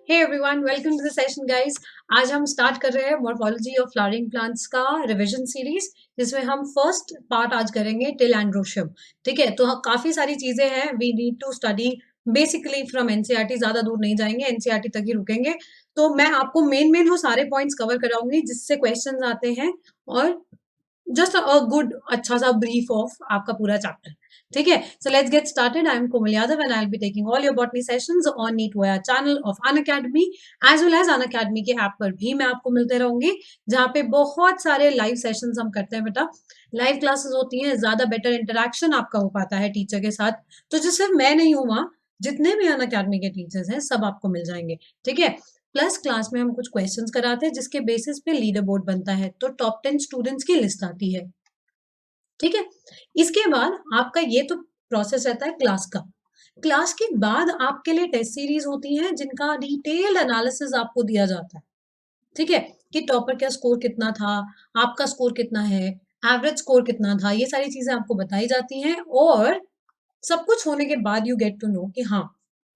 Hey everyone, welcome to the session guys. आज हम start कर रहे हैं मॉर्फोलॉजी ऑफ फ्लावरिंग प्लांट्स का रिवीजन सीरीज, जिसमें हम फर्स्ट पार्ट आज करेंगे टिल एंड्रोशियम। ठीक है, तो काफी सारी चीजें हैं, we need to study basically from NCERT. ज्यादा दूर नहीं जाएंगे, एनसीईआरटी तक ही रुकेंगे। तो मैं आपको मेन वो सारे पॉइंट्स कवर कराऊंगी जिससे क्वेश्चंस आते हैं, और जस्ट अ गुड अच्छा सा ब्रीफ ऑफ आपका पूरा चैप्टर। ठीक है, so let's get started. I am Komal Yadav and I will be taking all your botany sessions on NEET वोया channel of Unacademy, as well as Unacademy के ऐप पर भी मैं आपको मिलते रहूंगी, जहाँ पे बहुत सारे लाइव सेशंस हम करते हैं। बेटा, लाइव क्लासेस होती हैं, ज्यादा बेटर इंटरेक्शन आपका हो पाता है टीचर के साथ। तो जो सिर्फ मैं नहीं हूँ, वहाँ जितने भी अनअकैडमी के टीचर्स हैं सब आपको मिल जाएंगे। ठीक है, प्लस क्लास में हम कुछ क्वेश्चंस कराते हैं जिसके बेसिस पे लीडर बोर्ड बनता है, तो टॉप 10 स्टूडेंट्स की लिस्ट आती है। ठीक है, इसके बाद आपका ये तो प्रोसेस रहता है क्लास का। क्लास के बाद आपके लिए टेस्ट सीरीज होती हैं जिनका डिटेल्ड एनालिसिस आपको दिया जाता है। ठीक है, कि टॉपर का स्कोर कितना था, आपका स्कोर कितना है, एवरेज स्कोर कितना था, ये सारी चीजें आपको बताई जाती हैं। और सब कुछ होने के बाद यू गेट टू नो कि हाँ,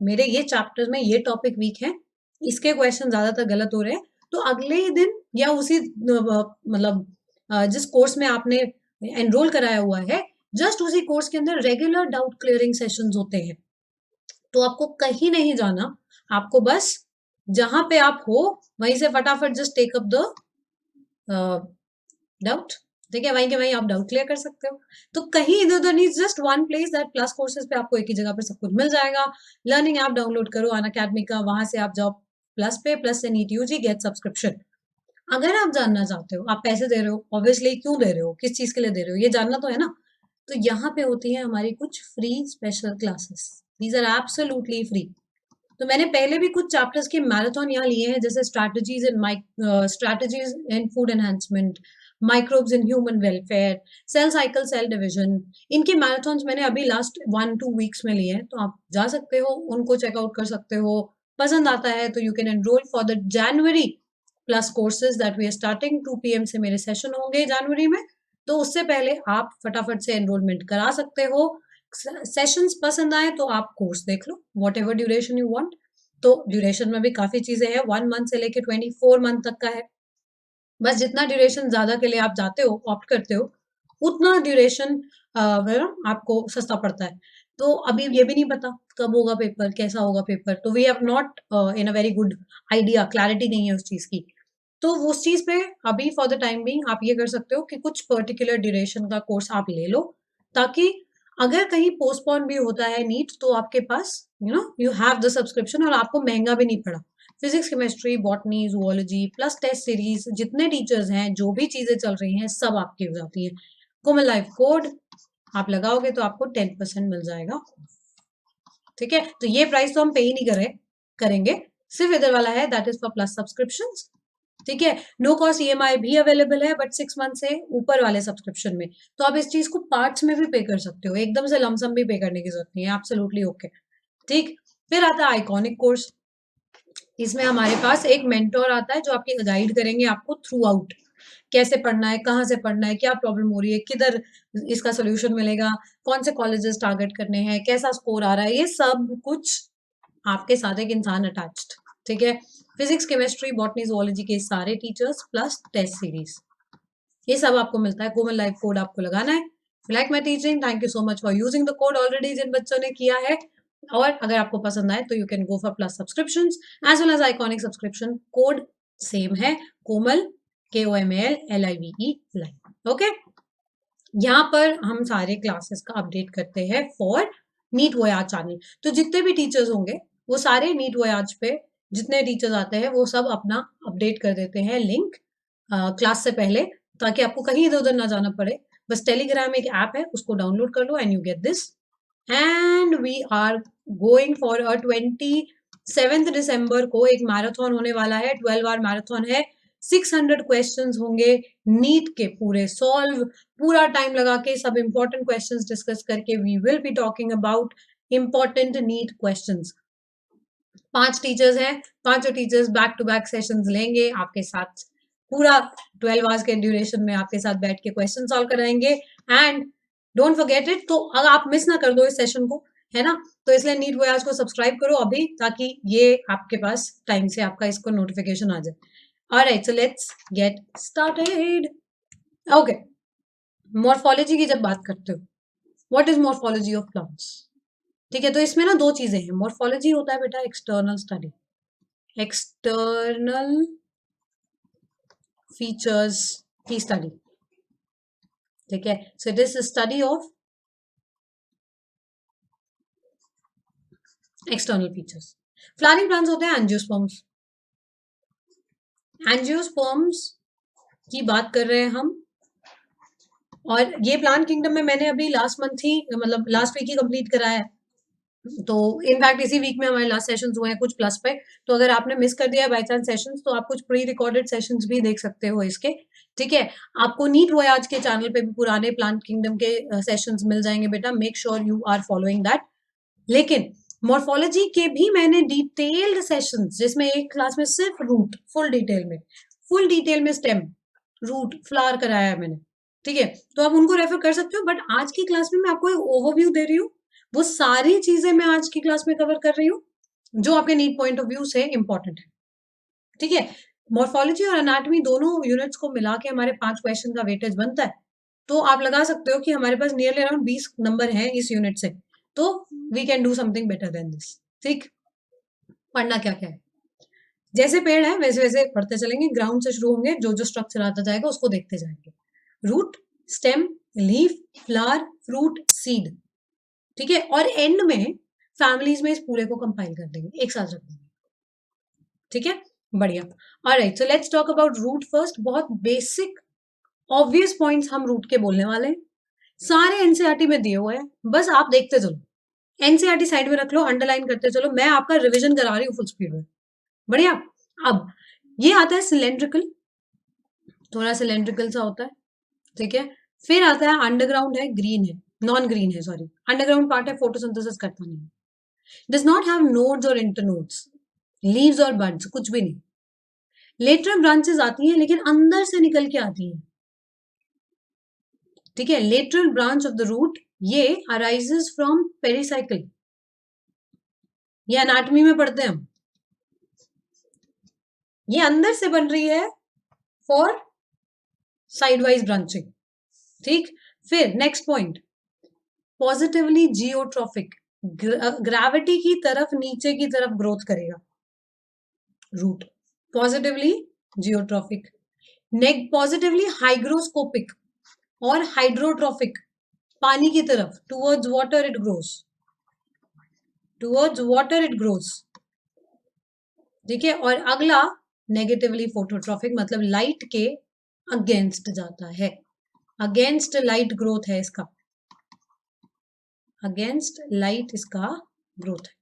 मेरे ये चैप्टर में ये टॉपिक वीक है, इसके क्वेश्चन ज्यादातर गलत हो रहे हैं। तो अगले ही दिन या उसी मतलब जिस कोर्स में आपने एनरोल कराया हुआ है, जस्ट उसी कोर्स के अंदर रेगुलर डाउट क्लियरिंग सेशंस होते हैं। तो आपको कहीं नहीं जाना, आपको बस जहां पे आप हो वहीं से फटाफट just take up the doubt. ठीक है, वहीं के वहीं आप डाउट क्लियर कर सकते हो। तो कहीं इधर उधर नहीं, just one place, that plus courses पे आपको एक ही जगह पर सब कुछ मिल जाएगा। लर्निंग ऐप डाउनलोड करो अनअकैडमी का, वहां से आप जाओ प्लस पे, प्लस से नीट यूजी गेट सब्सक्रिप्शन। अगर आप जानना चाहते हो, आप पैसे दे रहे हो, ऑब्वियसली क्यों दे रहे हो, किस चीज के लिए दे रहे हो, ये जानना तो है ना। तो यहाँ पे होती है हमारी कुछ free special classes, these are absolutely free. तो मैंने पहले भी कुछ चैप्टर्स के मैराथन यहाँ लिए हैं, जैसे strategies in food enhancement, microbes in human welfare, cell cycle, cell division. इनके मैराथन्स मैंने अभी लास्ट 1-2 वीक्स में लिए हैं, तो आप जा सकते हो, उनको चेकआउट कर सकते हो। पसंद आता है तो you can enrol for the January plus courses that we are starting. 2 PM से मेरे सेशन होंगे जनवरी में, तो उससे पहले आप फटाफट से एनरोलमेंट करा सकते हो। सेशंस पसंद आए तो आप कोर्स देख लो, whatever duration you want. तो ड्यूरेशन में भी काफी चीजें हैं, 1 मंथ से लेके 24 मंथ तक का है। बस जितना ड्यूरेशन ज्यादा के लिए आप जाते हो, ऑप्ट करते हो, उतना ड्यूरेशन आपको सस्ता पड़ता है। तो अभी ये भी नहीं पता कब होगा पेपर, कैसा होगा पेपर, तो we have not in a very good idea, clarity नहीं है उस चीज की। तो उस चीज पे अभी फॉर द टाइम बिंग आप ये कर सकते हो कि कुछ पर्टिकुलर ड्यूरेशन का कोर्स आप ले लो, ताकि अगर कहीं पोस्टपोन भी होता है नीट, तो आपके पास यू हैव द सब्सक्रिप्शन, और आपको महंगा भी नहीं पड़ा। Physics, chemistry, botany, zoology plus test series, जितने टीचर्स हैं, जो भी चीजें चल रही हैं, सब आपकी हो जाती है। कोमल लाइफ कोड आप लगाओगे तो आपको 10% मिल जाएगा। ठीक है, तो ये प्राइस तो हम पे ही नहीं करेंगे, सिर्फ इधर वाला है, that is for plus subscription. ठीक है, नो कॉस्ट EMI भी अवेलेबल है, बट 6 मंथ से ऊपर वाले सब्सक्रिप्शन में। तो आप इस चीज को पार्ट्स में भी पे कर सकते हो, एकदम से लमसम भी पे करने की जरूरत नहीं है, एब्सोल्युटली ओके। ठीक, फिर आता है आइकॉनिक कोर्स। इसमें हमारे पास एक मेंटोर आता है जो आपकी गाइड करेंगे आपको थ्रू आउट, कैसे पढ़ना है, कहाँ से पढ़ना है, क्या प्रॉब्लम हो रही है, किधर इसका सोल्यूशन मिलेगा, कौन से कॉलेजेस टारगेट करने हैं, कैसा स्कोर आ रहा है, ये सब कुछ आपके साथ एक इंसान अटैच्ड। ठीक है, फिजिक्स, केमिस्ट्री, बॉटनी, जूलॉजी के सारे टीचर्स प्लस टेस्ट सीरीज, ये सब आपको मिलता है। कोमल लाइफ कोड आपको लगाना है। Like my teaching, thank you so much for using the code already, जिन बच्चों ने किया है। और अगर आपको पसंद आए तो you can go for plus subscription as well as iconic subscription. Code same है, कोमल, KOMALLIVE लाइव। ओके, यहाँ पर हम सारे क्लासेस का अपडेट करते हैं फॉर नीट वोयाज चैनल। तो जितने भी टीचर्स होंगे वो सारे नीट वोयाज पे, जितने टीचर्स आते हैं वो सब अपना अपडेट कर देते हैं लिंक क्लास से पहले, ताकि आपको कहीं इधर उधर ना जाना पड़े। बस टेलीग्राम एक ऐप है, उसको डाउनलोड कर लो and you get this. And we are going for 27 दिसंबर को एक मैराथन होने वाला है, 12 आवर मैराथन है। 600 क्वेश्चंस होंगे नीट के पूरे सॉल्व, पूरा टाइम लगा के सब इंपॉर्टेंट क्वेश्चंस डिस्कस करके we will be talking about important NEET questions. 5 teachers हैं, 5 teachers back to back sessions लेंगे आपके साथ, पूरा 12 आवर्स के ड्यूरेशन में आपके साथ बैठ के क्वेश्चन सॉल्व कराएंगे। एंड डोंट फॉरगेट इट, तो अगर आप मिस ना कर दो इस सेशन को, है ना? तो इसलिए नीट वोयाज को सब्सक्राइब करो अभी, ताकि ये आपके पास टाइम से आपका इसको नोटिफिकेशन आ जाए। Alright, so let's get started. Okay, morphology की जब बात करते हो, what is morphology of plants? ठीक है, तो इसमें ना दो चीजें हैं। मॉर्फोलॉजी होता है बेटा एक्सटर्नल स्टडी, एक्सटर्नल फीचर्स की स्टडी। ठीक है, so it is study of external features. Flowering plants होते हैं एंजियोस्पर्म्स। एंजियोस्पर्म्स की बात कर रहे हैं हम, और ये प्लांट किंगडम में मैंने अभी लास्ट मंथ ही, मतलब लास्ट वीक ही कंप्लीट कराया है। तो इनफैक्ट इसी वीक में हमारे लास्ट सेशंस हुए हैं कुछ प्लस पे। तो अगर आपने मिस कर दिया बाई चांस सेशंस, तो आप कुछ प्री रिकॉर्डेड सेशंस भी देख सकते हो इसके। ठीक है, आपको नीट वोयाज के चैनल पे भी पुराने प्लांट किंगडम के सेशंस मिल जाएंगे बेटा, make sure you are following that. लेकिन मॉर्फोलॉजी के भी मैंने डिटेल्ड सेशंस, जिसमें एक क्लास में सिर्फ रूट फुल डिटेल में स्टेम, रूट, फ्लावर कराया है मैंने। ठीक है, तो आप उनको रेफर कर सकते हो, बट आज की क्लास में मैं आपको एक ओवरव्यू दे रही हूँ। वो सारी चीजें मैं आज की क्लास में कवर कर रही हूँ जो आपके नीट पॉइंट ऑफ व्यू से इंपॉर्टेंट है। ठीक है, मॉर्फोलॉजी और एनाटॉमी दोनों यूनिट्स को मिला के हमारे 5 क्वेश्चन का वेटेज बनता है। तो आप लगा सकते हो कि हमारे पास नियरली अराउंड 20 नंबर हैं इस यूनिट से। तो we can do something better than this. ठीक, पढ़ना क्या क्या है, जैसे पेड़ है वैसे वैसे पढ़ते चलेंगे, ग्राउंड से शुरू होंगे, जो जो स्ट्रक्चर आता जाएगा उसको देखते जाएंगे। Root, stem, leaf, flower, fruit, seed. ठीक है, और एंड में फैमिलीज में इस पूरे को कंपाइल कर देंगे, एक साथ रख देंगे। ठीक है, बढ़िया। Alright, so let's talk about root first. बहुत बेसिक ऑब्वियस पॉइंट्स हम रूट के बोलने वाले हैं, सारे एनसीईआरटी में दिए हुए हैं, बस आप देखते चलो। एनसीईआरटी साइड में रख लो, अंडरलाइन करते चलो, मैं आपका रिवीजन करा रही हूँ फुल स्पीड में। बढ़िया। अब ये आता है सिलेंड्रिकल, थोड़ा सिलेंड्रिकल सा होता है। ठीक है, फिर आता है अंडरग्राउंड, है ग्रीन है, नॉन ग्रीन है, सॉरी, अंडरग्राउंड पार्ट है, फोटोसिंथेसिस करता नहीं, डज नॉट हैव नोड्स और इंटरनोड्स, लीव्स और बड्स, कुछ भी नहीं। लेटरल ब्रांचेस आती हैं लेकिन अंदर से निकल के आती हैं। ठीक है, lateral branch of the root ये अराइजेस फ्रॉम पेरिसाइकिल, ये एनाटॉमी में पढ़ते हैं हम। ये अंदर से बन रही है फॉर साइड वाइज ब्रांचिंग। ठीक, फिर next point, positively geotropic, gravity की तरफ, नीचे की तरफ ग्रोथ करेगा root, positively geotropic. Positively hygroscopic और हाइड्रोट्रॉफिक, पानी की तरफ, towards water it grows, towards water it grows. ठीक है, और अगला नेगेटिवली फोटोट्रॉफिक, मतलब लाइट के अगेंस्ट जाता है, अगेंस्ट लाइट ग्रोथ है इसका, अगेंस्ट लाइट इसका ग्रोथ है।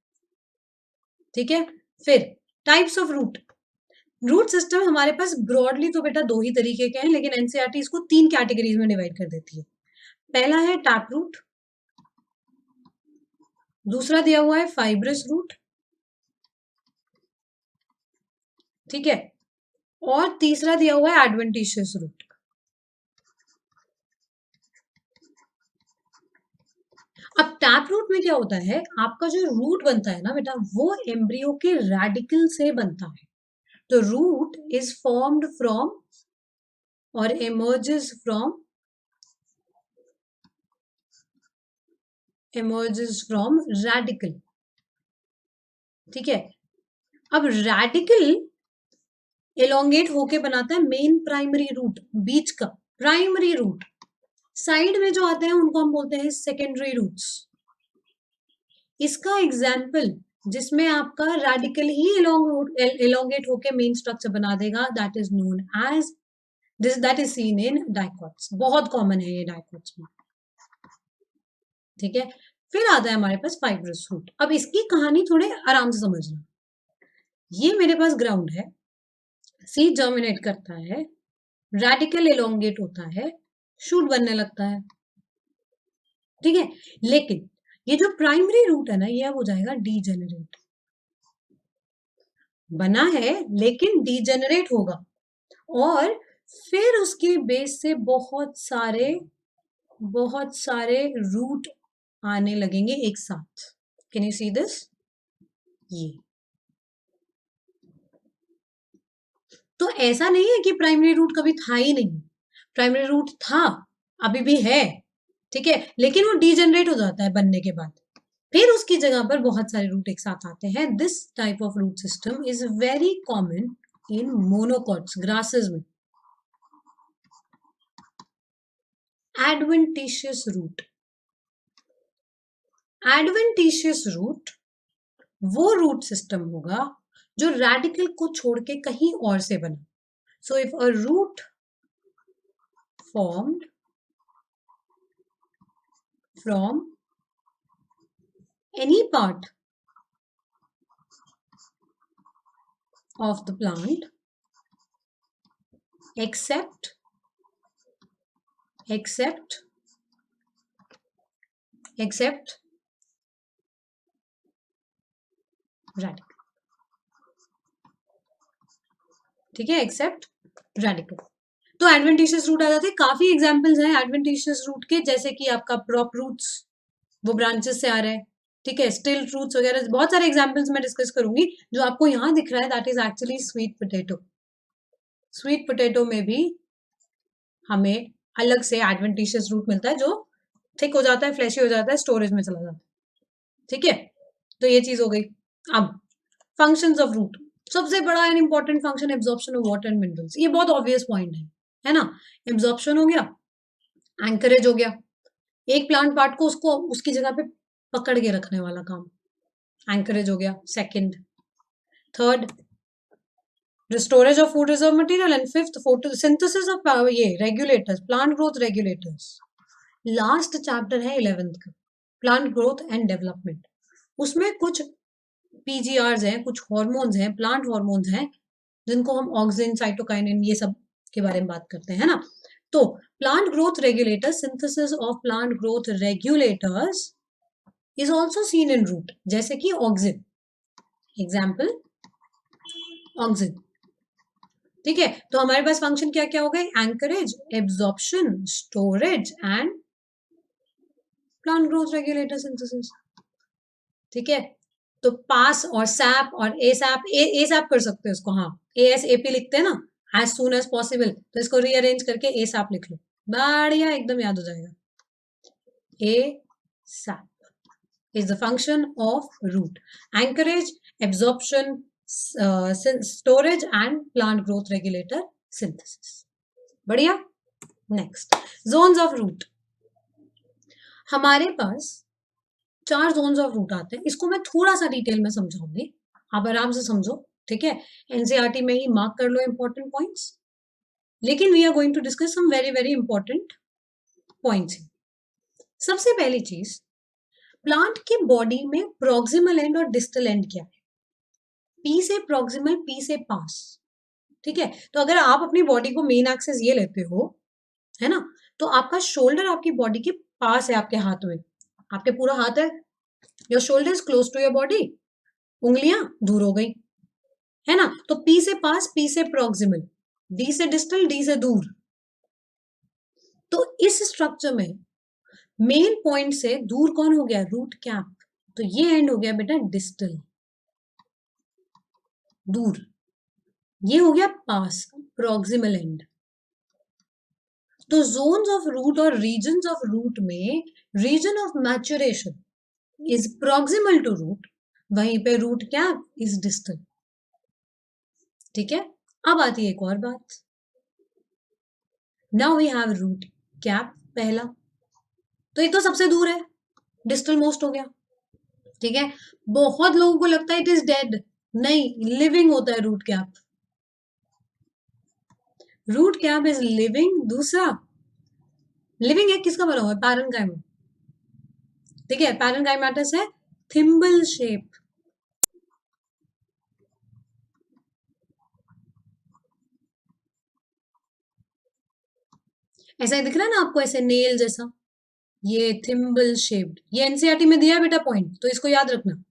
ठीक है, फिर types of root. Root system हमारे पास ब्रॉडली तो बेटा दो ही तरीके के हैं, लेकिन एनसीईआरटी इसको 3 कैटेगरीज में डिवाइड कर देती है। पहला है टैप रूट, दूसरा दिया हुआ है फाइब्रस रूट, ठीक है, और तीसरा दिया हुआ है एडवेंटिशियस रूट। अब टैप रूट में क्या होता है, आपका जो रूट बनता है ना बेटा, वो एम्ब्रियो के रेडिकल से बनता है। तो रूट इज फॉर्म्ड फ्रॉम और emerges from radical। ठीक है, अब रेडिकल एलोंगेट होके बनाता है मेन प्राइमरी रूट, बीच का प्राइमरी रूट। साइड में जो आते हैं उनको हम बोलते हैं सेकेंडरी रूट्स। इसका एग्जाम्पल, जिसमें आपका रेडिकल ही एलोंगेट होके मेन स्ट्रक्चर बना देगा, that is known as that is seen in dicots. बहुत कॉमन है ये डाइकोट्स में। ठीक है, फिर आता है हमारे पास फाइब्रस रूट। अब इसकी कहानी थोड़े आराम से समझना। ये मेरे पास ग्राउंड है, सीड जर्मिनेट करता है, रेडिकल एलोंगेट होता है, शूट बनने लगता है। ठीक है, लेकिन ये जो प्राइमरी रूट है ना, ये अब हो जाएगा डीजेनरेट। बना है लेकिन डीजेनरेट होगा, और फिर उसके बेस से बहुत सारे रूट आने लगेंगे एक साथ। Can you see this? ये तो ऐसा नहीं है कि प्राइमरी रूट कभी था ही नहीं, प्राइमरी रूट था, अभी भी है, ठीक है, लेकिन वो डीजेनरेट हो जाता है बनने के बाद, फिर उसकी जगह पर बहुत सारे रूट एक साथ आते हैं। This type of root system is very common in monocots, grasses में। एडवेंटिशियस रूट, एडवेंटिशियस रूट वो रूट सिस्टम होगा जो रेडिकल को छोड़ के कहीं और से बना। So if a root formed from any part of the plant except radical, ठीक है, एक्सेप्ट रेडिकल। तो एडवेंटिशियस रूट आ जाते हैं। काफी एग्जांपल्स हैं एडवेंटिशियस रूट के, जैसे कि आपका प्रॉप रूट्स, वो ब्रांचेस से आ रहे हैं, ठीक है, स्टिल रूट्स वगैरह, बहुत सारे एग्जांपल्स मैं डिस्कस करूंगी। जो आपको यहाँ दिख रहा है that is actually sweet potato. Sweet potato में भी हमें अलग से एडवेंटिशियस रूट मिलता है जो थिक हो जाता है, फ्लैशी हो जाता है, स्टोरेज में चला जाता है, ठीक है। तो ये चीज हो गई। अब फंक्शंस ऑफ रूट, सबसे बड़ा and important function absorption of water and minerals. ये बहुत ऑब्वियस पॉइंट है ना। एब्जॉर्प्शन हो गया, एंकरेज हो गया, एक प्लांट पार्ट को उसको उसकी जगह पे पकड़ के रखने वाला काम, एंकरेज हो गया। Second, third, storage of food reserve material, and fifth, photosynthesis of ये regulators, plant growth regulators. Last chapter है 11th का, प्लांट ग्रोथ एंड डेवलपमेंट। उसमें कुछ पीजीआर्स हैं, कुछ हॉर्मोन्स हैं, प्लांट हॉर्मोन्स हैं, जिनको हम ऑक्सिन, साइटोकाइनिन, ये सब के बारे में बात करते हैं ना। तो plant growth regulators, synthesis of plant growth regulators is also seen in root, जैसे कि ऑक्सिन, एग्जाम्पल ऑक्सिन, ठीक है। तो हमारे पास फंक्शन क्या क्या हो गए? Anchorage, absorption, storage and plant growth regulator synthesis, ठीक है। तो पास और सैप और ए सैप, ए सैप कर सकते हैं उसको, हाँ, ए एस ए पी लिखते हैं ना, एज सून एज पॉसिबल, तो इसको रीअरेंज करके ए सैप लिख लो, बढ़िया, एकदम याद हो जाएगा। ASAP is the function of root, anchorage, absorption, storage and plant growth regulator synthesis. बढ़िया। Next, zones of root. हमारे पास 4 जोन्स ऑफ रूट आते हैं, इसको मैं थोड़ा सा डिटेल में समझाऊंगी, आप आराम से समझो, ठीक है। एनसीईआरटी में ही मार्क कर लो इंपॉर्टेंट पॉइंट्स, लेकिन we are going to discuss some very very important points. सबसे पहली चीज, प्लांट की बॉडी में प्रॉक्सिमल एंड और डिस्टल एंड क्या है? पी से प्रॉक्सिमल, पी से पास, ठीक है। तो अगर आप अपनी बॉडी को मेन एक्सेस ये लेते हो, है ना, तो आपका शोल्डर आपकी बॉडी के पास है, आपके हाथ में, आपके पूरा हाथ है, your shoulder is close to your body, उंगलियां दूर हो गई, है ना। तो पी से पास, पी से प्रॉक्सिमल, डी से डिस्टल, डी से दूर। तो इस स्ट्रक्चर में मेन पॉइंट से दूर कौन हो गया? Root cap. तो ये एंड हो गया बेटा डिस्टल, दूर। ये हो गया पास, प्रॉक्सिमल एंड। तो जोन्स ऑफ रूट और रीजन्स ऑफ रूट में region of maturation is proximal to root, वहीं पे रूट कैप इज डिस्टल, ठीक है। अब आती है एक और बात, now we have root cap पहला, तो ये तो सबसे दूर है, डिस्टल मोस्ट हो गया, ठीक है। बहुत लोगों को लगता है इट इज डेड, नहीं, लिविंग होता है root cap. Root cap is living. दूसरा, लिविंग है किसका बना हुआ है? पैरेन्काइमा, ठीक है, पैरेन्काइमेटस है, थिम्बल शेप, ऐसा दिख रहा है ना आपको, ऐसे नेल जैसा, ये थिम्बल शेप्ड, ये एनसीईआरटी में दिया है बेटा पॉइंट, तो इसको याद रखना,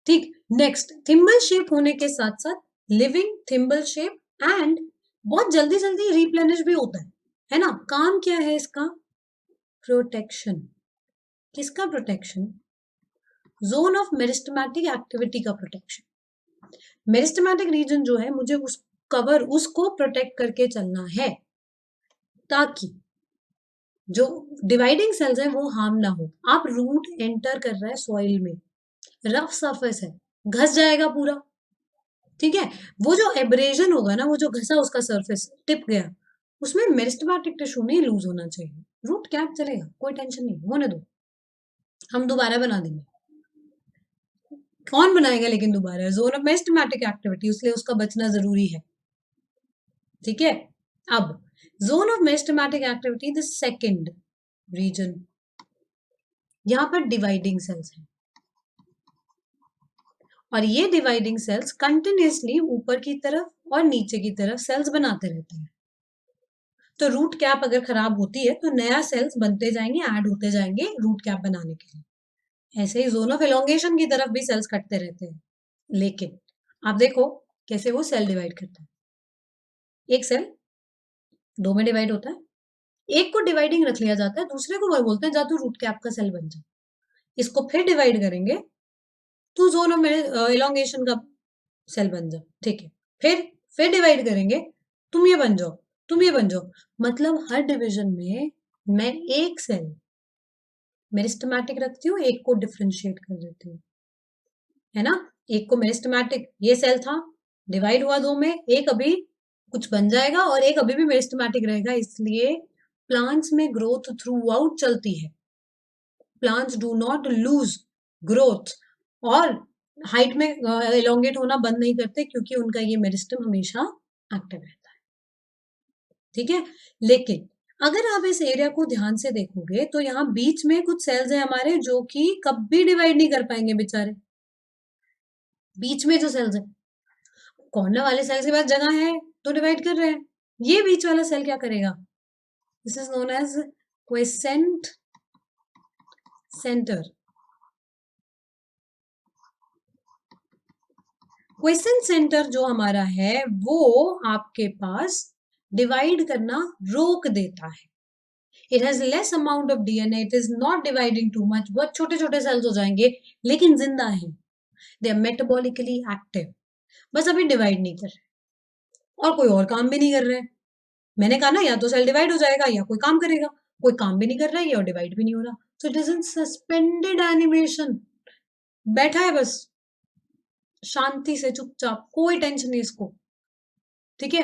ठीक। नेक्स्ट, थिम्बल शेप होने के साथ साथ लिविंग थिम्बल शेप, एंड बहुत जल्दी जल्दी रिप्लेनिश भी होता है ना। काम क्या है इसका? प्रोटेक्शन। किसका protection? Zone of meristematic activity का प्रोटेक्शन। मेरिस्टेमेटिक रीजन जो है मुझे उसको प्रोटेक्ट करके चलना है ताकि जो डिवाइडिंग सेल्स है वो हार्म ना हो। आप रूट एंटर कर रहा है सॉइल में, रफ सरफेस है, घस जाएगा पूरा, ठीक है। वो जो एब्रेजन होगा ना, वो जो घसा उसका सरफेस टिप गया, उसमें मेरिस्टेमेटिक टिश्यू नहीं लूज होना चाहिए। रूट कैप चलेगा, कोई टेंशन नहीं, होने दो, हम दोबारा बना देंगे। कौन बनाएगा लेकिन दोबारा? जोन ऑफ मेरिस्टेमेटिक एक्टिविटी, इसलिए उसका बचना जरूरी है, ठीक है। अब zone of meristematic activity the second region, यहां पर डिवाइडिंग सेल्स है और ये डिवाइडिंग सेल्स कंटिन्यूसली ऊपर की तरफ और नीचे की तरफ सेल्स बनाते रहते हैं। तो रूट कैप अगर खराब होती है तो नया सेल्स बनते जाएंगे, ऐड होते जाएंगे रूट कैप बनाने के लिए। ऐसे ही जोन ऑफ एलोंगेशन की तरफ भी सेल्स कटते रहते हैं, लेकिन आप देखो कैसे वो सेल डिवाइड करता है। एक सेल दो में डिवाइड होता है, एक को डिवाइडिंग रख लिया जाता है, दूसरे को वो बोलते हैं जा तू रूट कैप का सेल बन जा। इसको फिर डिवाइड करेंगे तो जोन ऑफ एलोंगेशन का सेल बन जाओ, ठीक है। फिर डिवाइड करेंगे, तुम ये बन जाओ, तुम ये बन जाओ। मतलब हर डिवीजन में मैं एक सेल मेरिस्टेमेटिक रखती हूँ, एक को डिफरेंशिएट कर देती हूँ, है ना। एक को मेरिस्टेमेटिक, ये सेल था, डिवाइड हुआ दो में, एक अभी कुछ बन जाएगा और एक अभी भी मेरिस्टेमेटिक रहेगा। इसलिए प्लांट्स में ग्रोथ थ्रू आउट चलती है। Plants do not lose growth और हाइट में एलोंगेट होना बंद नहीं करते, क्योंकि उनका ये मेरिस्टम हमेशा एक्टिव रहता है, ठीक है। लेकिन अगर आप इस एरिया को ध्यान से देखोगे तो यहाँ बीच में कुछ सेल्स हैं हमारे जो कि कभी डिवाइड नहीं कर पाएंगे बेचारे। बीच में जो सेल्स है, कॉर्नर वाले सेल के पास जगह है तो डिवाइड कर रहे हैं, ये बीच वाला सेल क्या करेगा? This is known as quiescent centre. Quiescent centre जो हमारा है वो आपके पास डिवाइड करना रोक देता है। It has less amount of DNA, it is not dividing too much, बहुत छोटे छोटे सेल्स हो जाएंगे लेकिन जिंदा है, दे आर मेटाबॉलिकली एक्टिव, बस अभी डिवाइड नहीं कर रहे और कोई और काम भी नहीं कर रहे हैं। मैंने कहा ना, या तो सेल डिवाइड हो जाएगा या कोई काम करेगा, कोई काम भी नहीं कर रहा है और डिवाइड भी नहीं हो रहा, so it is in suspended animation, बैठा है बस शांति से चुपचाप, कोई टेंशन नहीं इसको, ठीक है।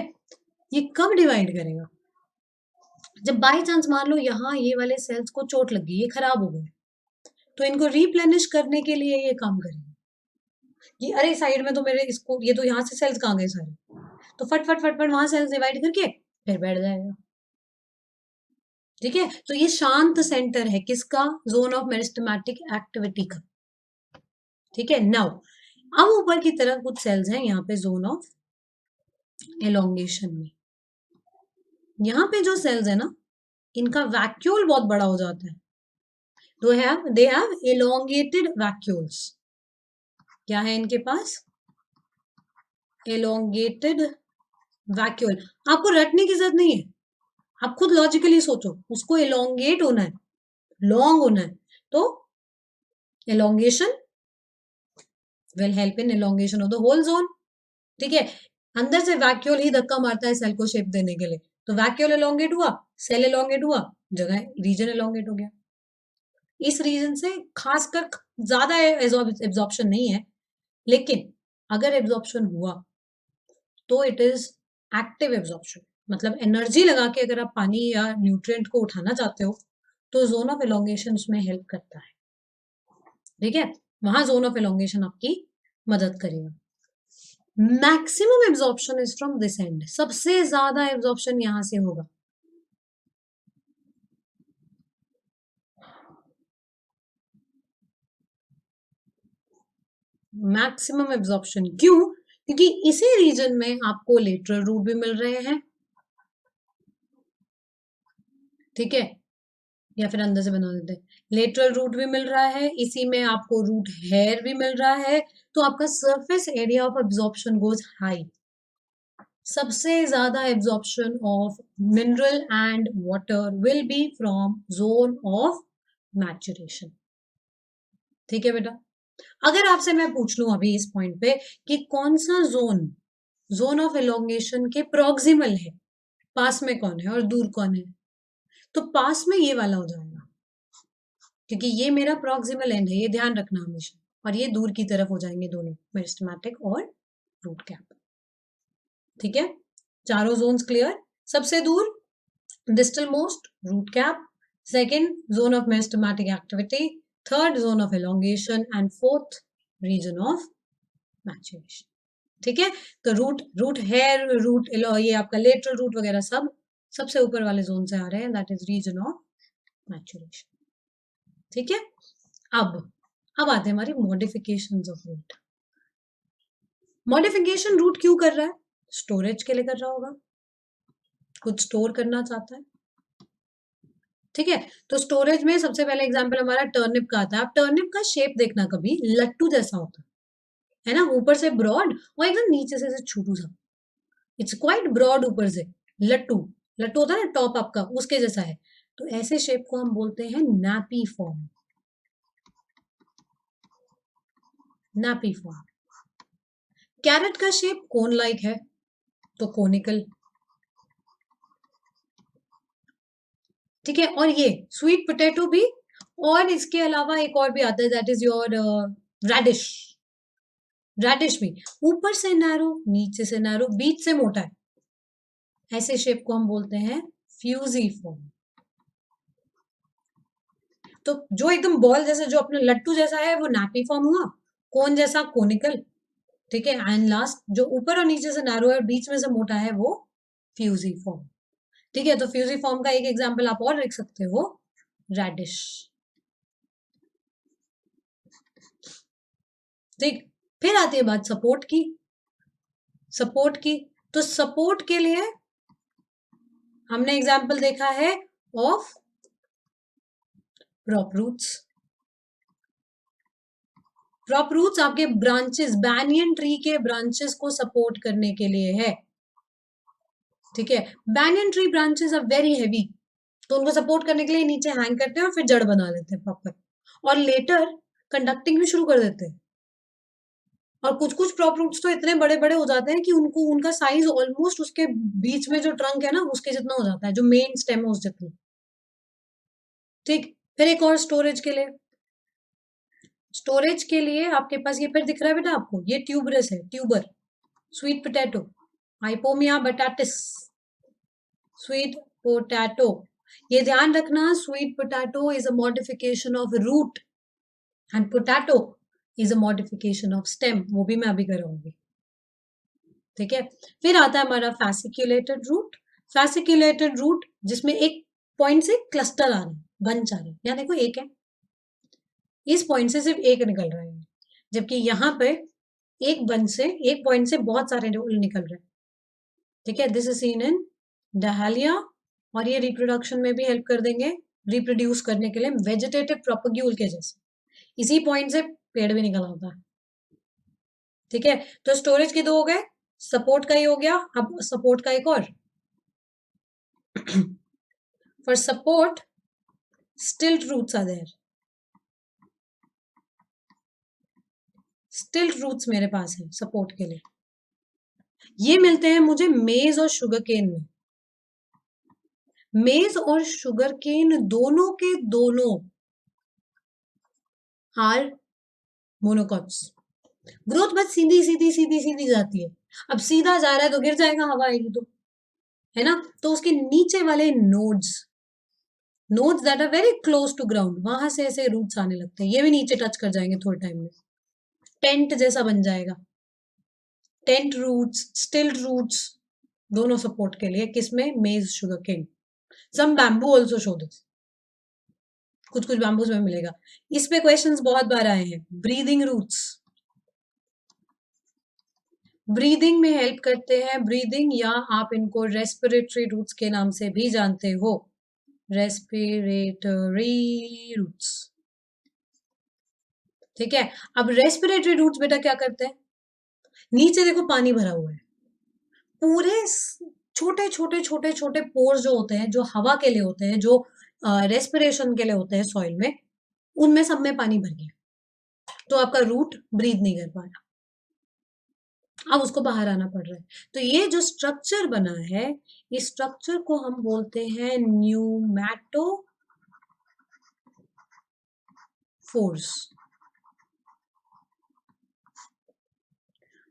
ये कब डिवाइड करेगा? जब बाई चांस मान लो यहाँ ये वाले सेल्स को चोट लगी, ये खराब हो गए, तो इनको रिप्लेनिश करने के लिए ये काम करेगा कि अरे साइड में तो मेरे इसको, ये तो यहाँ से सेल्स कहाँ गए सारे, तो फट फट फट फट वहां सेल्स डिवाइड करके फिर बैठ जाएगा, ठीक है। तो ये शांत सेंटर है किसका? जोन ऑफ मेरिस्टेमेटिक एक्टिविटी का, ठीक है। नाउ अब ऊपर की तरफ कुछ सेल्स हैं यहाँ पे जोन ऑफ एलोंगेशन में। यहाँ पे जो सेल्स है ना, इनका वैक्यूल बहुत बड़ा हो जाता है, दे हैव एलोंगेटेड वैक्यूल्स। क्या है इनके पास? Elongated vacuole. आपको रटने की जरूरत नहीं है, आप खुद लॉजिकली सोचो, उसको एलोंगेट होना है, लॉन्ग होना है, तो elongation will help in elongation of the whole zone, ठीक है। अंदर से वैक्यूल ही धक्का मारता है सेल को शेप देने के लिए, तो वैक्यूल एलोंगेट हुआ, सेल एलोंगेट हुआ, जगह रीजन एलोंगेट हो गया। इस रीजन से खासकर ज्यादा एब्जॉर्प्शन नहीं है, लेकिन अगर एब्जॉर्प्शन हुआ तो इट इज एक्टिव एब्जॉर्प्शन, मतलब एनर्जी लगा के अगर आप पानी या न्यूट्रिएंट को उठाना चाहते हो तो जोन ऑफ एलोंगेशन उसमें हेल्प करता है, ठीक है। वहां जोन ऑफ एलोंगेशन आपकी मदद करेगा। Maximum absorption is from this and, सबसे ज्यादा एब्जॉर्प्शन यहां से होगा। मैक्सिमम एब्जॉर्प्शन क्यों? क्योंकि इसी रीजन में आपको लेटरल रूट भी मिल रहे हैं, ठीक है। या फिर अंदर से बना देते हैं, लेटरल रूट भी मिल रहा है, इसी में आपको रूट हेयर भी मिल रहा है, तो आपका surface area of absorption goes high. सबसे ज्यादा absorption of mineral and water will be from zone of maturation, ठीक है बेटा। अगर आपसे मैं पूछ लूं अभी इस पॉइंट पे कि कौन सा जोन ऑफ एलोंगेशन के प्रोक्सिमल है, पास में कौन है और दूर कौन है, तो पास में ये वाला हो जाएगा, क्योंकि ये मेरा प्रोक्सिमल एंड है, ये ध्यान रखना हमेशा, और ये दूर की तरफ हो जाएंगे दोनों, मेरिस्टेमेटिक और रूट कैप। ठीक है, चारों जोन्स क्लियर। सबसे दूर distal most root cap, second zone of meristematic activity, third zone of elongation and fourth region of maturation। ठीक है, तो रूट हेयर रूट ये आपका लेटरल रूट वगैरह सब सबसे ऊपर वाले जोन से आ रहे हैं, that is region of maturation. ठीक है, अब आते हैं हमारी modifications of root. Modification root क्यों कर रहा है? स्टोरेज के लिए कर रहा होगा, कुछ स्टोर करना चाहता है। ठीक है, तो स्टोरेज में सबसे पहले एग्जांपल हमारा टर्निप का आता है। आप टर्निप का शेप देखना, कभी लट्टू जैसा होता है ना, ऊपर से ब्रॉड और एकदम नीचे से छोटू सा, इट्स क्वाइट ब्रॉड ऊपर से, लट्टू लट्टू होता है ना टॉप आपका, उसके जैसा है। तो ऐसे शेप को हम बोलते हैं napiform, napiform. Carrot का शेप कोन लाइक है, तो कोनिकल। ठीक है, और ये स्वीट पोटैटो भी, और इसके अलावा एक और भी आता है, that is your radish. Radish भी ऊपर से नैरो, नीचे से नैरो, बीच से मोटा है, ऐसे शेप को हम बोलते हैं फ्यूजिफॉर्म। तो जो एकदम बॉल जैसे, जो अपने लट्टू जैसा है वो नैपी फॉर्म हुआ, कोन जैसा कोनिकल। ठीक है, एंड लास्ट जो ऊपर और नीचे से नैरो है और बीच में से मोटा है वो फ्यूजिफॉर्म। ठीक है, तो फ्यूजिफॉर्म का एक एग्जांपल आप और लिख सकते हो, रेडिश। ठीक, फिर आती है बात सपोर्ट की। सपोर्ट की, तो सपोर्ट के लिए हमने एग्जांपल देखा है of prop roots. Prop roots आपके ब्रांचेस, बैनियन ट्री के ब्रांचेस को सपोर्ट करने के लिए है। ठीक है, banyan tree branches are very heavy, तो उनको सपोर्ट करने के लिए नीचे हैंग करते हैं और फिर जड़ बना लेते हैं प्रॉपर, और लेटर कंडक्टिंग भी शुरू कर देते हैं। और कुछ कुछ प्रॉप रूट्स तो इतने बड़े बड़े हो जाते हैं कि उनको, उनका साइज ऑलमोस्ट उसके बीच में जो ट्रंक है ना उसके जितना हो जाता है, जो मेन स्टेम है उस जितना। ठीक, फिर एक और स्टोरेज के लिए, स्टोरेज के लिए आपके पास ये फिर दिख रहा है बेटा आपको, ये ट्यूबरस है, ट्यूबर, स्वीट पोटैटो, हाइपोमिया बटाटिस, स्वीट पोटैटो। ये ध्यान रखना, sweet potato is a modification of root and potato is a modification of stem, वो भी मैं अभी कराऊंगी। ठीक है, फिर आता है हमारा फैसिक्यूलेटेड रूट। फैसिक्यूलेटेड रूट जिसमें एक पॉइंट से क्लस्टर आ रहा है, बंच आ रहा है, यहाँ देखो एक है, इस पॉइंट से सिर्फ एक निकल रहा है, जबकि यहाँ पे एक बंच से, एक पॉइंट से बहुत सारे निकल रहे हैं। ठीक है, दिस इज सीन इन डहालिया, और ये रिप्रोडक्शन में भी हेल्प कर देंगे, रिप्रोड्यूस करने के लिए, वेजिटेटिव प्रोपग्यूल के जैसे, इसी पॉइंट से पेड़ भी निकल आता है। ठीक है, तो स्टोरेज के दो हो गए, सपोर्ट का ही हो गया, अब सपोर्ट का एक और। For support stilt roots are there, stilt roots मेरे पास है सपोर्ट के लिए, ये मिलते हैं मुझे मेज और शुगर केन में। मेज और शुगर केन दोनों के दोनों आर मोनोकॉट्स। ग्रोथ बस सीधी सीधी सीधी सीधी जाती है, अब सीधा जा रहा है तो गिर जाएगा, हवा आएगी तो, है ना, तो उसके नीचे वाले nodes, nodes that are very close to ground, वहां से ऐसे रूट्स आने लगते हैं, ये भी नीचे टच कर जाएंगे थोड़े टाइम में, टेंट जैसा बन जाएगा। टेंट रूट्स, स्टिल्ट रूट्स, दोनों सपोर्ट के लिए, किसमें, maize sugarcane. Some bamboo also show this, कुछ कुछ बैम्बूज में मिलेगा। इस पे क्वेश्चंस बहुत बार आए हैं, ब्रीदिंग रूट्स, ब्रीदिंग में हेल्प करते हैं, ब्रीदिंग, या आप इनको रेस्पिरेटरी रूट्स के नाम से भी जानते हो, रेस्पिरेटरी रूट्स। ठीक है, अब रेस्पिरेटरी रूट्स बेटा क्या करते हैं, नीचे देखो पानी भरा हुआ है, पूरे छोटे छोटे छोटे छोटे पोर्स जो होते हैं, जो हवा के लिए होते हैं, जो रेस्पिरेशन के लिए होते हैं सॉइल में, उनमें सब में पानी भर गया। तो आपका रूट ब्रीथ नहीं कर पा रहा, अब उसको बाहर आना पड़ रहा है। तो ये जो स्ट्रक्चर बना है, इस स्ट्रक्चर को हम बोलते हैं न्यूमैटोफोर्स।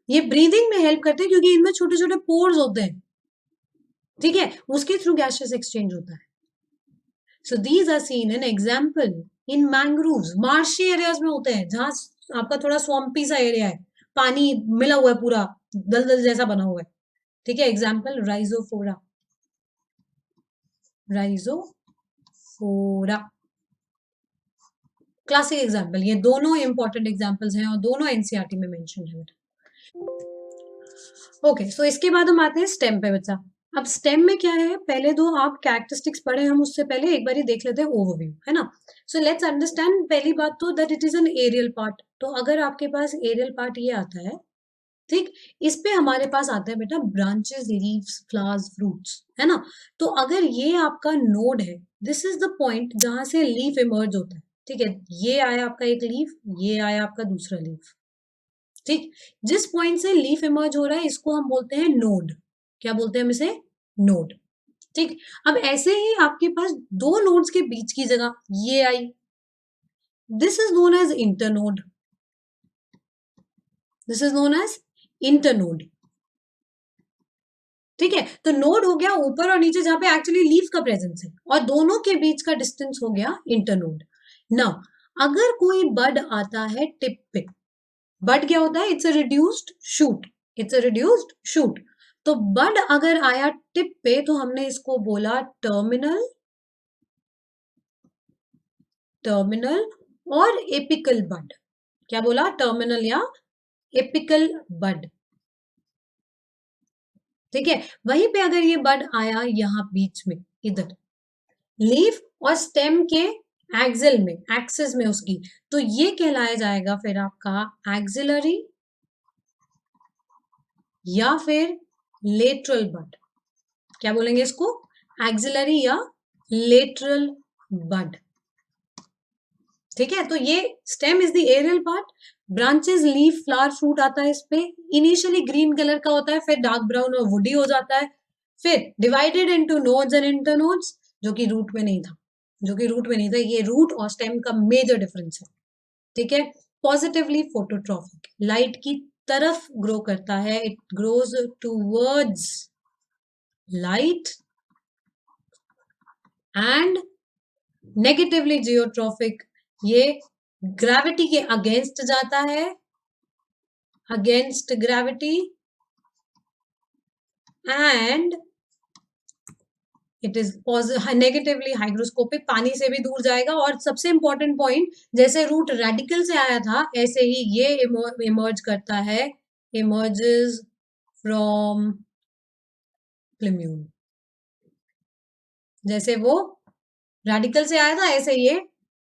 ये ब्रीदिंग में हेल्प करते हैं क्योंकि इनमें छोटे छोटे पोर्स होते हैं, ठीक है, उसके थ्रू गैसेस एक्सचेंज होता है। So these are seen an example in mangroves, marshy areas में होते हैं, जहां आपका थोड़ा स्वम्पी सा एरिया है, पानी मिला हुआ है, पूरा दलदल जैसा बना हुआ है, ठीक है। Example Rhizophora, Rhizophora classic example. ये दोनों इंपॉर्टेंट एग्जाम्पल्स हैं और दोनों एनसीईआरटी में मेंशन है। ओके, सो इसके बाद हम आते हैं स्टेम पे बच्चा। अब स्टेम में क्या है, पहले दो आप कैरेक्टरिस्टिक्स पढ़े हम, उससे पहले एक बार देख लेते हैं ओवरव्यू, है ना। सो लेट्स अंडरस्टैंड पहली बात तो that it is an aerial part. तो अगर आपके पास एरियल पार्ट ये आता है, ठीक, इस पे हमारे पास आता है बेटा ब्रांचेस, लीव्स, फ्लावर्स, फ्रूट्स, है ना। तो अगर ये आपका नोड है, दिस इज द पॉइंट जहां से लीफ इमर्ज होता है, ठीक है। ये आया आपका एक लीफ, ये आया आपका दूसरा लीफ, ठीक। जिस पॉइंट से लीफ इमर्ज हो रहा है इसको हम बोलते हैं नोड। क्या बोलते हैं हम इसे? नोड, ठीक। अब ऐसे ही आपके पास दो नोड्स के बीच की जगह ये आई, this is known as internode, this is known as internode, ठीक है। तो नोड हो गया ऊपर और नीचे जहां पे एक्चुअली लीफ का प्रेजेंस है, और दोनों के बीच का डिस्टेंस हो गया इंटरनोड। नाउ अगर कोई बड आता है टिप पे, बड क्या होता है? It's a reduced shoot, it's a reduced shoot. तो बड अगर आया टिप पे तो हमने इसको बोला टर्मिनल, टर्मिनल और एपिकल बड। क्या बोला? टर्मिनल या एपिकल बड, ठीक है। वहीं पे अगर ये बड आया यहां बीच में, इधर लीफ और स्टेम के एक्सिल में, एक्सिस में उसकी, तो ये कहलाया जाएगा फिर आपका एक्सिलरी या फिर लेटरल बड। क्या बोलेंगे इसको? एक्सिलरी या लेटरल बड, ठीक है। तो ये stem is the aerial part, branches, leaf, flower, fruit आता है इस पे। इनिशियली ग्रीन कलर का होता है, फिर डार्क ब्राउन और वुडी हो जाता है, फिर divided into nodes and internodes, जो कि रूट में नहीं था, जो कि रूट में नहीं था। ये रूट और स्टेम का मेजर डिफरेंस है, ठीक है। पॉजिटिवली फोटोट्रॉफिक, लाइट की तरफ ग्रो करता है, it grows towards light, and negatively geotropic, ये ग्रेविटी के अगेंस्ट जाता है, against gravity, and it is negatively hygroscopic, पानी से भी दूर जाएगा। और सबसे इंपॉर्टेंट पॉइंट, जैसे रूट रेडिकल से आया था ऐसे ही ये इमर्ज करता है, इमर्जेस फ्रॉम प्लम्यूल। जैसे वो रेडिकल से आया था ऐसे ये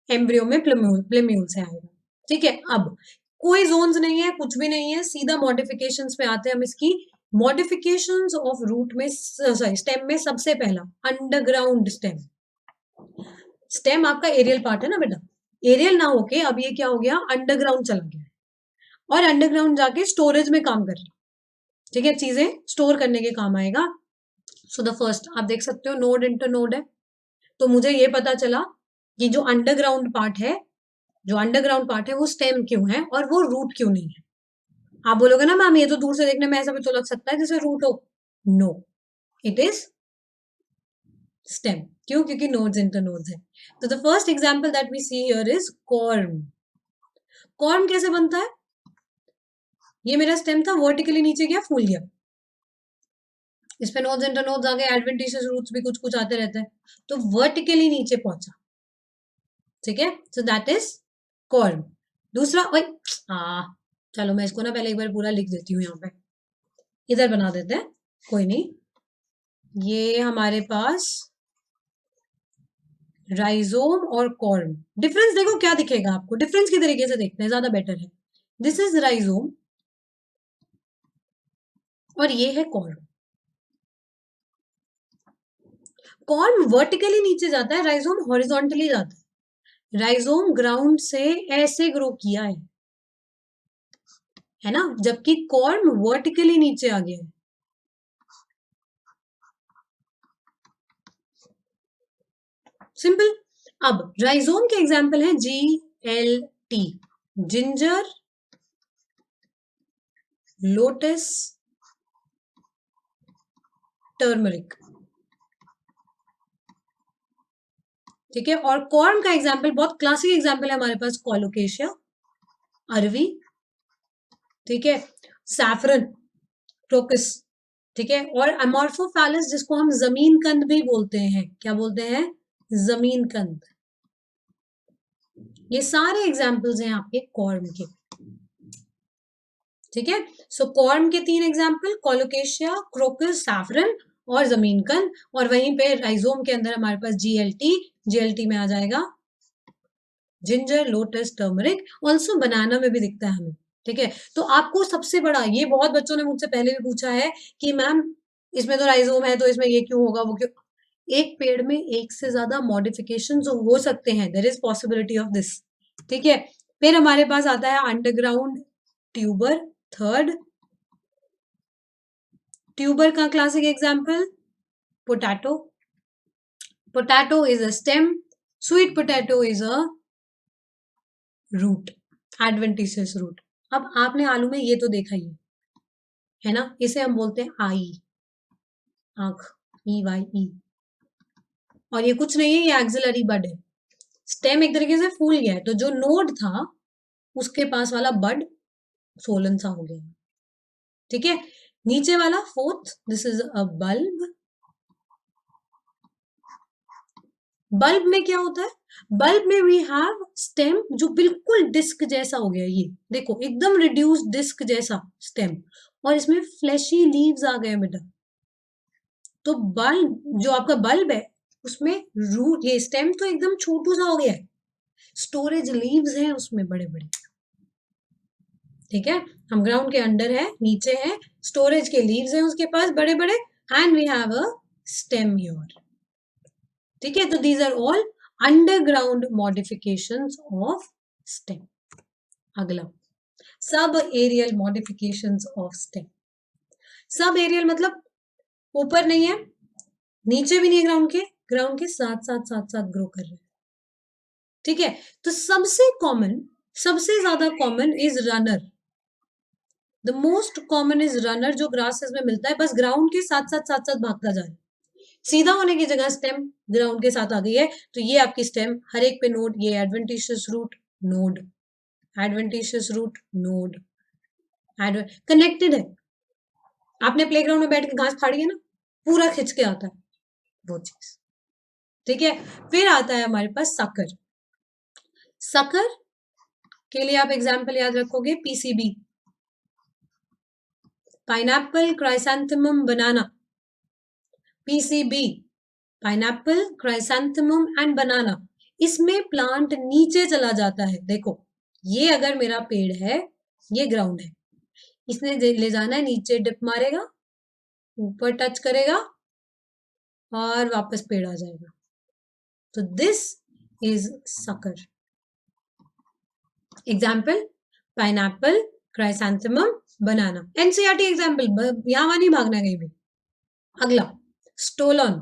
एम्ब्रियो में प्लम्यूल से आएगा, ठीक है। अब कोई जोन्स नहीं है, कुछ भी नहीं है, सीधा मॉडिफिकेशंस पे आते हैं हम इसकी। मॉडिफिकेशंस ऑफ रूट में, सॉरी स्टेम में, सबसे पहला अंडरग्राउंड स्टेम। स्टेम आपका एरियल पार्ट है ना बेटा, एरियल ना होके अब ये क्या हो गया? अंडरग्राउंड चला गया, और अंडरग्राउंड जाके स्टोरेज में काम कर रहा है, ठीक है, चीजें स्टोर करने के काम आएगा। सो द फर्स्ट आप देख सकते हो नोड इंटर नोड है, तो मुझे ये पता चला कि जो अंडरग्राउंड पार्ट है, जो अंडरग्राउंड पार्ट है वो स्टेम क्यों है और वो रूट क्यों नहीं है। आप बोलोगे ना मैम ये तो दूर से देखने में ऐसा भी तो लग सकता है जैसे रूट हो। No, it is stem. क्यों? क्योंकि नोड्स इंटर नोड्स है। तो the first example that we see here is corm. Corm कैसे बनता है? ये मेरा स्टेम था, वर्टिकली नीचे गया, फूल गया, इस पे नोड्स इंटर नोड्स आ गए, एडवेंटिशियस रूट्स भी कुछ कुछ आते रहते हैं, तो वर्टिकली नीचे पहुंचा, ठीक है। So that is corm. दूसरा, चलो मैं इसको ना पहले एक बार पूरा लिख देती हूँ, यहाँ पे इधर बना देते हैं, कोई नहीं। ये हमारे पास राइजोम और कॉर्म, डिफरेंस देखो क्या दिखेगा आपको, डिफरेंस की तरीके से देखते हैं, ज्यादा बेटर है। दिस इज राइजोम और ये है कॉर्म। कॉर्म वर्टिकली नीचे जाता है, राइजोम हॉरिजॉन्टली जाता है। राइजोम ग्राउंड से ऐसे ग्रो किया है, है ना, जबकि कॉर्म वर्टिकली नीचे आ गया है। सिंपल। अब राइजोम के एग्जाम्पल है GLT, जिंजर, लोटस, टर्मरिक। ठीक है, और कॉर्म का एग्जाम्पल बहुत क्लासिक एग्जाम्पल है हमारे पास, कोलोकेशिया, अरवी, ठीक है, सैफरन, क्रोकस, ठीक है, और अमोर्फोफैलस जिसको हम जमीन कंद भी बोलते हैं। क्या बोलते हैं? जमीन कंद। ये सारे एग्जाम्पल्स हैं आपके कॉर्म के। ठीक है, सो कॉर्म के 3 एग्जाम्पल, कोलोकेशिया, क्रोकस, सैफरन और जमीन कंद। और वहीं पे राइजोम के अंदर हमारे पास GLT में आ जाएगा जिंजर, लोटस, टर्मरिक, ऑल्सो बनाना में भी दिखता है हमें। ठीक है, तो आपको सबसे बड़ा, ये बहुत बच्चों ने मुझसे पहले भी पूछा है कि मैम इसमें तो राइजोम है तो इसमें ये क्यों होगा वो क्यों। एक पेड़ में एक से ज्यादा मॉडिफिकेशन हो सकते हैं, there is possibility of this. ठीक है, फिर हमारे पास आता है अंडरग्राउंड ट्यूबर, थर्ड। ट्यूबर का classic example potato. Potato is a stem, sweet potato is a root, adventitious root. अब आपने आलू में ये तो देखा ही है ना, इसे हम बोलते हैं आई, आंख, EYE। और ये कुछ नहीं है, ये एक्सिलरी बड है। स्टेम एक तरीके से फूल गया है, तो जो नोड था उसके पास वाला बड सोलन सा हो गया। ठीक है, नीचे वाला fourth, this is a bulb. Bulb में क्या होता है? बल्ब में वी हैव स्टेम जो बिल्कुल डिस्क जैसा हो गया, ये देखो एकदम रिड्यूस्ड डिस्क जैसा स्टेम, और इसमें फ्लैशी लीव्स आ गए बेटा। तो बल्ब, जो आपका बल्ब है उसमें रूट, ये स्टेम तो एकदम छोटू सा हो गया है, स्टोरेज लीव्स हैं उसमें बड़े बड़े। ठीक है, हम ग्राउंड के अंडर है, नीचे है, स्टोरेज के लीव्स हैं उसके पास बड़े बड़े, and we have a stem here. ठीक है, तो these are all underground modifications of stem. अगला, सब एरियल मॉडिफिकेशंस ऑफ स्टेम। सब एरियल मतलब ऊपर नहीं है, नीचे भी नहीं है, ग्राउंड के साथ साथ ग्रो कर रहे हैं। ठीक है, तो सबसे कॉमन, सबसे ज्यादा common is runner. The most common is runner, जो ग्रासेस में मिलता है, बस ग्राउंड के साथ साथ भागता जा रहा है। सीधा होने की जगह स्टेम ग्राउंड के साथ आ गई है, तो ये आपकी स्टेम, हर एक पे नोड, ये adventitious root node, adventitious root node, connected है। आपने प्लेग्राउंड में बैठ के घास फाड़ी है ना, पूरा खिंच के आता है वो चीज। ठीक है, फिर आता है हमारे पास सकर। सकर के लिए आप एग्जाम्पल याद रखोगे, PCB, pineapple, chrysanthemum, banana. PCB, pineapple, chrysanthemum and banana. इसमें प्लांट नीचे चला जाता है। देखो, ये अगर मेरा पेड़ है, ये ग्राउंड है, इसने ले जाना है नीचे, डिप मारेगा, ऊपर टच करेगा और वापस पेड़ आ जाएगा। तो this is sucker. Example, pineapple, chrysanthemum, banana. NCERT example, यहां वहां नहीं भागना कहीं भी। अगला, स्टोलन।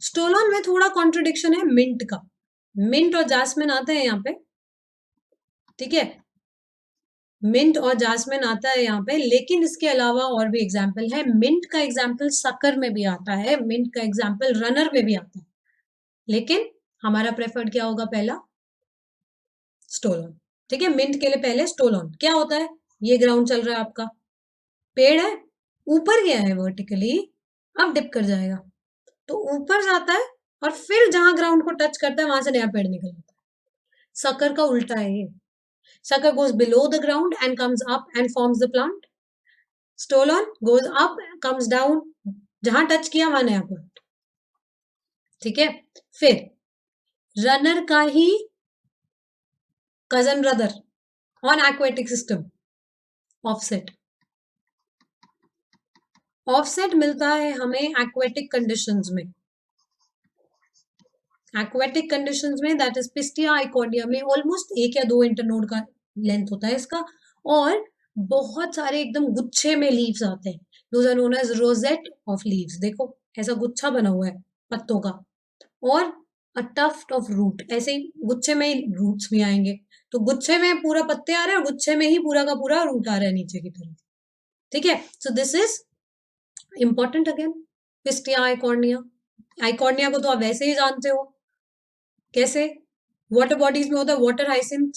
स्टोलन में थोड़ा कॉन्ट्रडिक्शन है मिंट का, मिंट और जासमिन आता है यहाँ पे। ठीक है, मिंट और जासमिन आता है यहाँ पे, लेकिन इसके अलावा और भी एग्जाम्पल है। मिंट का एग्जाम्पल सकर में भी आता है, मिंट का एग्जाम्पल रनर में भी आता है, लेकिन हमारा प्रेफर्ड क्या होगा? पहला स्टोलन। ठीक है, मिंट के लिए पहले स्टोलन। क्या होता है? ये ग्राउंड चल रहा है आपका, पेड़ है, ऊपर गया है वर्टिकली, अब डिप कर जाएगा, तो ऊपर जाता है और फिर जहां ग्राउंड को टच करता है वहां से नया पेड़ निकल आता है। सकर का उल्टा है ये। Sucker goes below the ground and comes up and forms the plant. Stolon goes up, comes down, जहां टच किया वहां नया प्लांट। ठीक है, फिर रनर का ही cousin brother on aquatic system, offset. Offset मिलता है हमें एक्वेटिक कंडीशंस में, एक्वेटिक कंडीशंस में, दैट इज पिस्टिया आइकोडिया में ऑलमोस्ट एक या दो इंटरनोड का लेंथ होता है इसका, और बहुत सारे एकदम गुच्छे में लीव्स आते हैं, those are known as rosette of leaves. देखो ऐसा गुच्छा बना हुआ है पत्तों का, और अ टफ्ट ऑफ रूट, ऐसे ही गुच्छे में ही रूट्स भी आएंगे। तो गुच्छे में पूरा पत्ते आ रहे हैं और गुच्छे में ही पूरा का पूरा रूट आ रहा है नीचे की तरफ। ठीक है, सो this is important again. Pistia Eichhornia, Eichhornia को तो आप वैसे ही जानते हो कैसे, वाटर बॉडीज में होता है वाटर हाइसिंथ,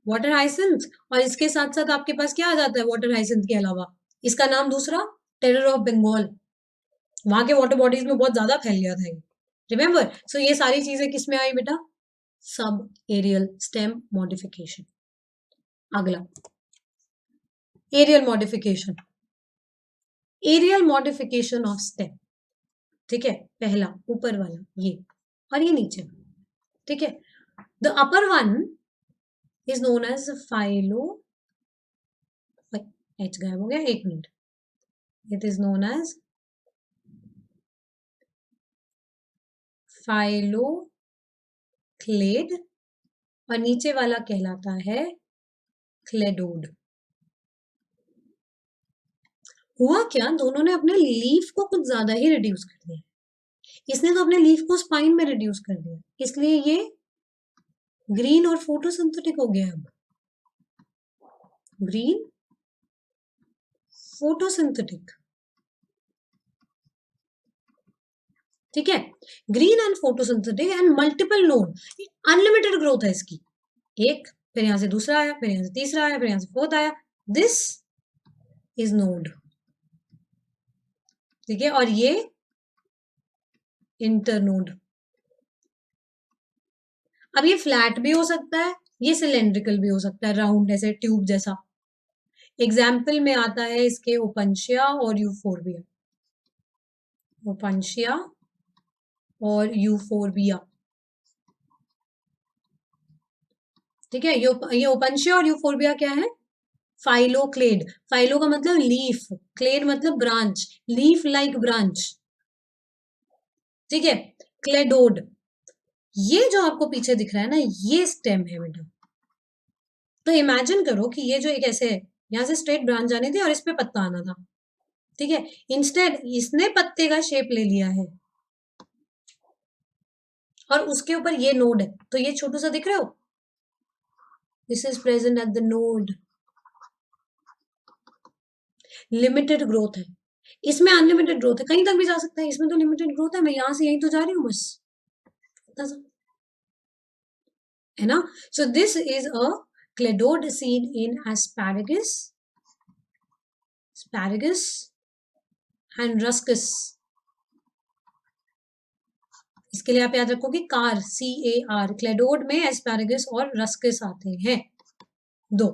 वाटर हाइसिंथ। और इसके साथ साथ आपके पास क्या आ जाता है वाटर हाइसिंथ के अलावा, इसका नाम दूसरा टेरर ऑफ बंगाल, वहां के वाटर बॉडीज में बहुत ज्यादा फैल गया था ये, रिमेम्बर। सो ये सारी चीजें किस में आई बेटा, सब एरियल स्टेम मॉडिफिकेशन। अगला aerial modification, aerial modification of stem. ठीक है, पहला ऊपर वाला ये, और ये नीचे, ठीक है। The upper one is known as phylo, H गायब हो गया, एक minute, it is known as phylloclade, और नीचे वाला कहलाता है क्लेडोड। हुआ क्या, दोनों ने अपने लीफ को कुछ ज्यादा ही रिड्यूस कर दिया, इसने तो अपने लीफ को स्पाइन में रिड्यूस कर दिया, इसलिए ये ग्रीन और फोटोसिंथेटिक हो गया। अब ग्रीन फोटोसिंथेटिक, ठीक है, green and photosynthetic and multiple node, unlimited growth है इसकी, एक, फिर यहां से दूसरा आया, फिर यहां से तीसरा आया, फिर यहां से फोर्थ आया, दिस इज नोड। ठीक है, और ये इंटरनोड। अब ये फ्लैट भी हो सकता है, ये सिलेंड्रिकल भी हो सकता है, राउंड ऐसे ट्यूब जैसा। एग्जाम्पल में आता है इसके ओपनशिया और यूफोरबिया, ओपनशिया और यूफोरबिया। ठीक है, ये ओपनशिया और यूफोरबिया क्या है, फाइलोक्लेड, फाइलो का मतलब लीफ, क्लेड मतलब ब्रांच, लीफ लाइक ब्रांच। ठीक है, क्लेडोड, ये जो आपको पीछे दिख रहा है ना, ये स्टेम है बेटा। तो इमेजिन करो कि ये जो एक ऐसे है, यहां से स्ट्रेट ब्रांच जानी थी और इस पे पत्ता आना था, ठीक है, इंस्टेड इसने पत्ते का शेप ले लिया है, और उसके ऊपर ये नोड है, तो ये छोटू सा दिख रहे हो, this is present at the node. Limited growth है, इसमें अनलिमिटेड ग्रोथ है, कहीं तक भी जा सकता है, इसमें तो लिमिटेड ग्रोथ है, मैं यहां से यहीं तो जा रही हूँ बस, है ना। सो this is a cladode seen in asparagus, asparagus and ruscus. इसके लिए आप याद रखोगे कार, CAR, क्लेडोड में एस्पैरागस और रस्कस आते हैं दो,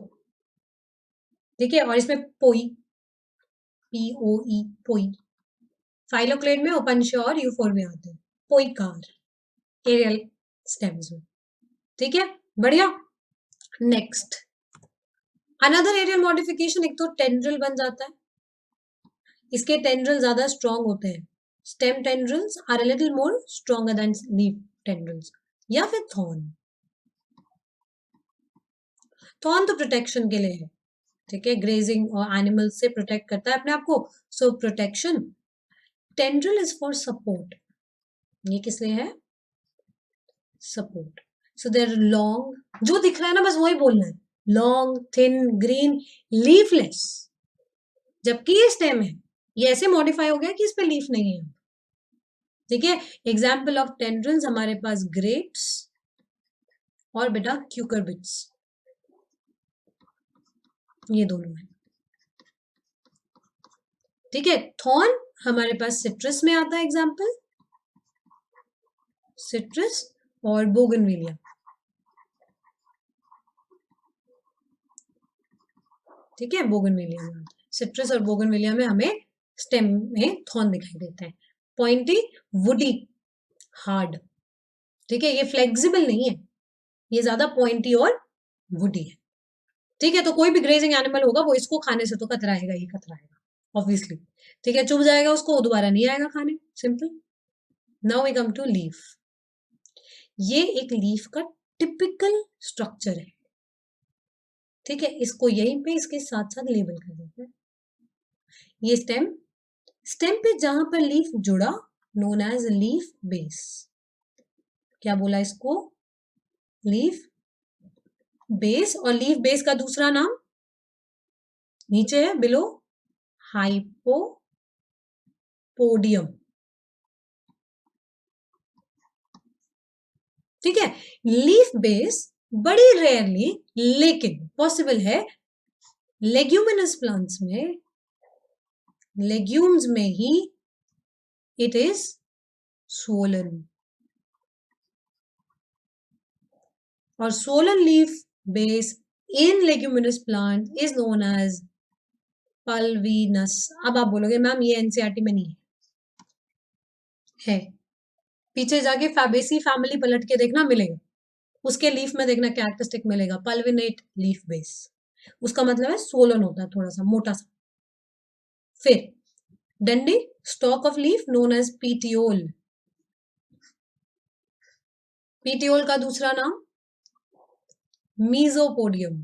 ठीक है, और इसमें पोई, POE, पोई। फाइलोक्लेड में ओपनशिया और यूफोरबिया आते हैं, पोई कार एरियल स्टेम्स में। ठीक है, बढ़िया। नेक्स्ट अनदर एरियल मॉडिफिकेशन, एक तो टेंड्रिल बन जाता है, इसके टेंड्रिल ज्यादा स्ट्रॉन्ग होते हैं, stem tendrils are a little more stronger than leaf tendrils. या फिर थॉर्न, थॉर्न तो प्रोटेक्शन के लिए है, ठीक है, ग्रेजिंग और एनिमल्स से प्रोटेक्ट करता है अपने आप को, so protection. Tendril is for support, ये किस लिए है, सपोर्ट। सो देयर लॉन्ग, जो दिख रहा है ना बस वही बोलना है, लॉन्ग थिन ग्रीन लीफलेस, जबकि ये स्टेम है, ये ऐसे मॉडिफाई हो गया कि इस पे लीफ नहीं है। ठीक है, एग्जाम्पल ऑफ टेंड्रिल्स हमारे पास ग्रेप्स और बेटा क्यूकरबिट्स, ये दोनों है। ठीक है, थॉर्न हमारे पास सिट्रस में आता है, एग्जाम्पल सिट्रस और बोगनविलिया। ठीक है, बोगनविलिया में सिट्रस और बोगनविलिया में हमें स्टेम में थॉर्न दिखाई देता है, पॉइंटी, वुडी, हार्ड। ठीक है, ये फ्लेक्सिबल नहीं है, ये ज्यादा पॉइंटी और वुडी है। ठीक है, तो कोई भी ग्रेजिंग एनिमल होगा वो इसको खाने से तो कतराएगा ही कतराएगा ऑब्वियसली। ठीक है, चुभ जाएगा उसको, दोबारा नहीं आएगा खाने, simple. Now we come to leaf, ये एक लीफ का टिपिकल स्ट्रक्चर है, ठीक है। इसको यहीं पे इसके साथ साथ लेबल कर देते हैं। ये स्टेम पे जहां पर लीफ जुड़ा नोन एज लीफ बेस। क्या बोला इसको? Leaf base. और लीफ बेस का दूसरा नाम नीचे है बिलो, हाइपोपोडियम, ठीक है। लीफ बेस बड़ी रेयरली लेकिन पॉसिबल है लेग्यूमिनस प्लांट्स में, लेग्यूम्स में ही इट इज स्वोलन, और swollen leaf base in leguminous plant is known as pulvinus. अब आप बोलोगे मैम ये एनसीईआरटी में नहीं है, पीछे जाके फैबेसी फैमिली पलट के देखना, मिलेगा। उसके लीफ में देखना कैरेक्टरिस्टिक मिलेगा, पल्विनेट लीफ बेस, उसका मतलब है सोलन होता है थोड़ा सा मोटा सा। फिर डंडी stalk of leaf known as petiole. Petiole का दूसरा नाम मीजोपोडियम,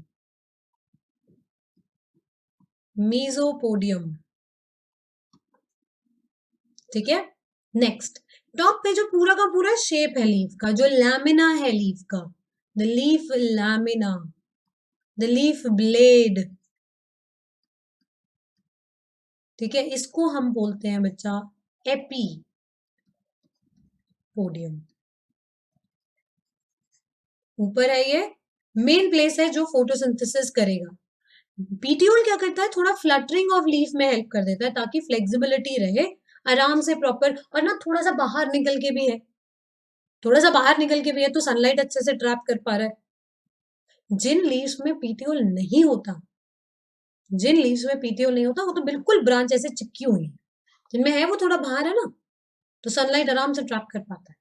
मीजोपोडियम, ठीक है। नेक्स्ट, टॉप पे जो पूरा का पूरा शेप है लीफ का, जो लैमिना है लीफ का, the leaf lamina, the leaf blade, ठीक है, इसको हम बोलते हैं बच्चा एपी पोडियम। ऊपर है ये मेन प्लेस है जो फोटोसिंथेसिस करेगा। पीटियोल क्या करता है, थोड़ा फ्लटरिंग ऑफ लीफ में हेल्प कर देता है ताकि फ्लेक्सिबिलिटी रहे, आराम से प्रॉपर, और ना थोड़ा सा बाहर निकल के भी है, थोड़ा सा बाहर निकल के भी है तो सनलाइट अच्छे से ट्रैप कर पा रहा है। जिन लीव्स में पीटियोल नहीं होता, जिन लीव्स में पीटियोल नहीं होता वो तो बिल्कुल ब्रांच ऐसे चिपकी हुई है, जिनमें है वो थोड़ा बाहर है ना, तो सनलाइट आराम से ट्रैप कर पाता है।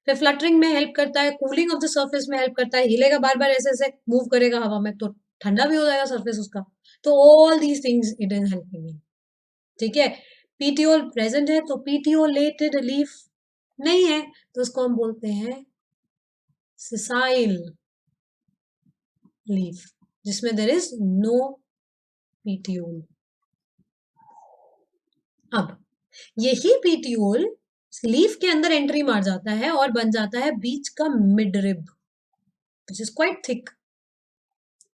फिर फ्लटरिंग में हेल्प करता है, कूलिंग ऑफ द सरफेस में हेल्प करता है, हिलेगा बार बार ऐसे ऐसे मूव करेगा हवा में तो ठंडा भी हो जाएगा सरफेस उसका। तो all these things it is helping in, ठीक है। पीटियोल प्रेजेंट है तो पीटियोलेटेड लीफ नहीं है तो उसको हम बोलते हैं सिसाइल लीफ, जिसमें देयर इज नो पीटियोल। अब यही पीटियोल लीफ के अंदर एंट्री मार जाता है और बन जाता है बीच का midrib, which is quite thick.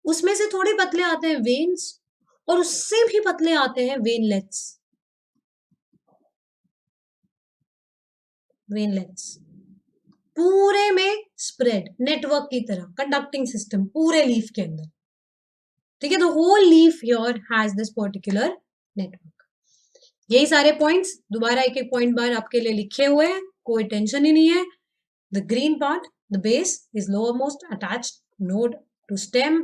उसमें से थोड़े पतले आते हैं वेन्स, और उससे भी पतले आते हैं वेनलेट्स, वेनलेट्स पूरे में स्प्रेड नेटवर्क की तरह, कंडक्टिंग सिस्टम पूरे लीफ के अंदर, ठीक है। The whole leaf here has this particular network. यही सारे पॉइंट्स दोबारा एक एक पॉइंट बार आपके लिए लिखे हुए हैं, कोई टेंशन ही नहीं है। The green part, the base is lower most attached node to stem,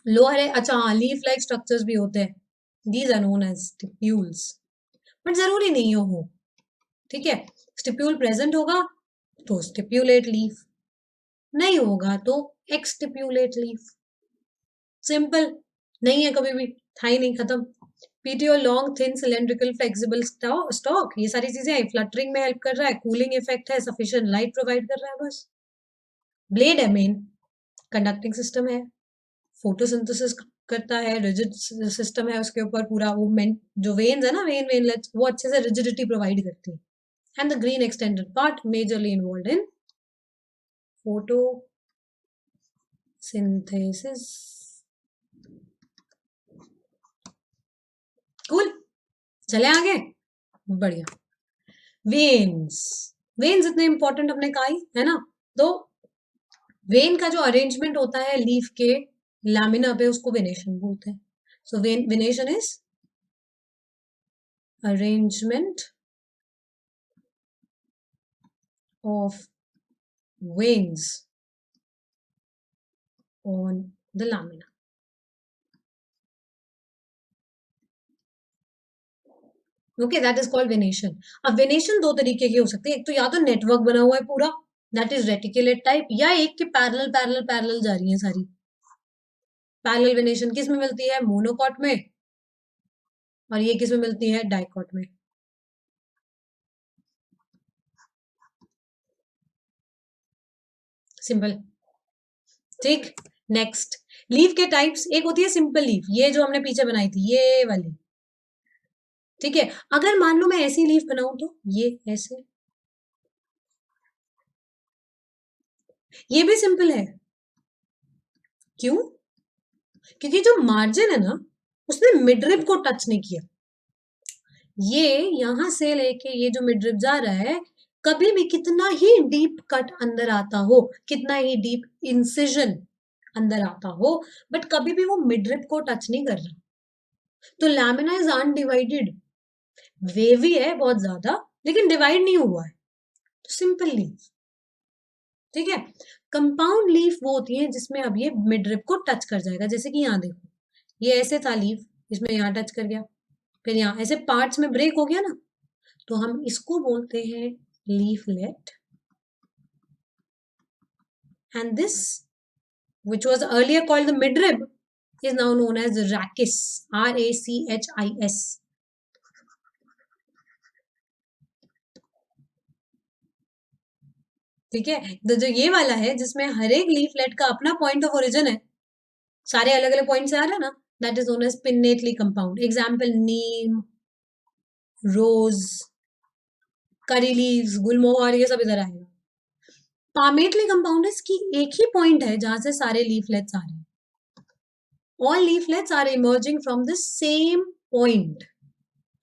lower है, अच्छा हाँ, लीफ लाइक स्ट्रक्चर्स भी होते हैं, these are known as stipules, but जरूरी नहीं हो, ठीक है। स्टिप्यूल प्रेजेंट होगा तो स्टिप्यूलेट लीफ, नहीं होगा तो एक्सटिप्यूलेट लीफ, सिंपल। नहीं है कभी भी, था ही नहीं, खत्म। Petiole long thin cylindrical flexible stock, ये सारी चीजें फ्लटरिंग में हेल्प कर रहा है, कूलिंग इफेक्ट है, सफिशिएंट लाइट प्रोवाइड कर रहा है, बस। ब्लेड है मेन, कंडक्टिंग सिस्टम है, फोटोसिंथेसिस करता है, रिजिड सिस्टम है उसके ऊपर पूरा, वो जो वेन्स है ना, वेनलेट्स, वो अच्छे से रिजिडिटी प्रोवाइड करती है। And the green extended part majorly involved in photosynthesis. Cool, चले आगे, बढ़िया। वेन्स, वेन्स इतने इंपॉर्टेंट अपने का ही है ना, तो वेन का जो अरेंजमेंट होता है लीफ के लैमिना पे उसको वेनेशन बोलते हैं। So venation is arrangement of veins on the lamina. Okay, that is called venation. अब वेनेशन दो तरीके की हो सकती है, एक तो या तो नेटवर्क बना हुआ है पूरा, दैट इज रेटिकुलेट टाइप, या एक के पैरेलल पैरेलल पैरेलल जा रही है सारी। पैरेलल वेनेशन किस में मिलती है, मोनोकॉट में, और ये किस में मिलती है, डाइकॉट में। सिंपल। ठीक, नेक्स्ट लीव के टाइप्स, एक होती है सिंपल लीव, ये जो हमने पीछे बनाई थी ये वाली, ठीक है। अगर मान लो मैं ऐसी लीव बनाऊं तो ये ऐसे, ये भी सिंपल है। क्यों? क्योंकि जो मार्जिन है ना उसने मिडरिब को टच नहीं किया। ये यहां से लेके ये जो मिडरिब जा रहा है, कभी भी कितना ही डीप कट अंदर आता हो, कितना ही डीप इंसिजन अंदर आता हो, बट कभी भी वो मिडरिब को टच नहीं कर रहा। तो लैमिना इज अनडिवाइडेड, वेवी है बहुत ज्यादा लेकिन डिवाइड नहीं हुआ है, तो सिंपल लीव, ठीक है। कंपाउंड लीफ वो होती है जिसमें अब ये मिडरिब को टच कर जाएगा, जैसे कि यहाँ देखो ये ऐसे था लीफ, इसमें यहाँ टच कर गया, फिर यहाँ ऐसे पार्ट्स में ब्रेक हो गया ना, तो हम इसको बोलते हैं leaflet. And this which was earlier called the midrib is now known as rachis, rachis। ठीक है, तो जो ये वाला है जिसमें हर एक लीफलेट का अपना पॉइंट ऑफ ओरिजिन है, सारे अलग अलग पॉइंट से आ रहे हैं ना, that is known as pinnately compound. Example neem, rose, curry leaves, गुलमोहर, ये सब इधर आएगा। पामेटली कंपाउंड इसकी एक ही पॉइंट है जहां से सारे लीफलेट्स आ रहे हैं, all leaflets are emerging from the same point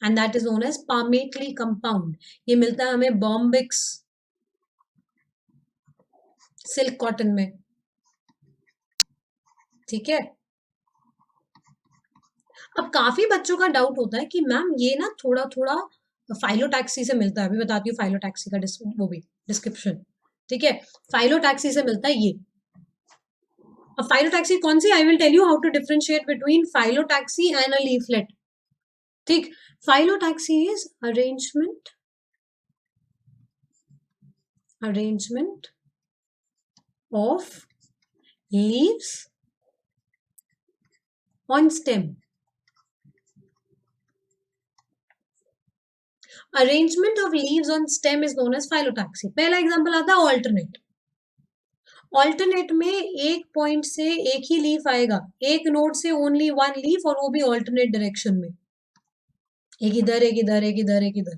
and that is known as palmately compound। ये मिलता है हमें बॉम्बिक्स सिल्क कॉटन में, ठीक है। अब काफी बच्चों का डाउट होता है कि मैम ये ना थोड़ा थोड़ा फाइलोटैक्सी से मिलता है, अभी बताती हूँ फाइलोटैक्सी का वो भी डिस्क्रिप्शन, ठीक है। फाइलोटैक्सी से मिलता है ये। अब फाइलोटैक्सी कौन सी, I will tell you how to differentiate between phyllotaxy and a leaflet, ठीक। Phyllotaxy is arrangement of leaves on stem। Arrangement of leaves on stem is known as phyllotaxy। पहला एग्जांपल आता है ऑल्टरनेट। ऑल्टरनेट में एक point से एक ही leaf आएगा, एक नोड से ओनली वन लीफ, और वो भी ऑल्टरनेट डायरेक्शन में, एक इधर एक इधर एक इधर एक इधर,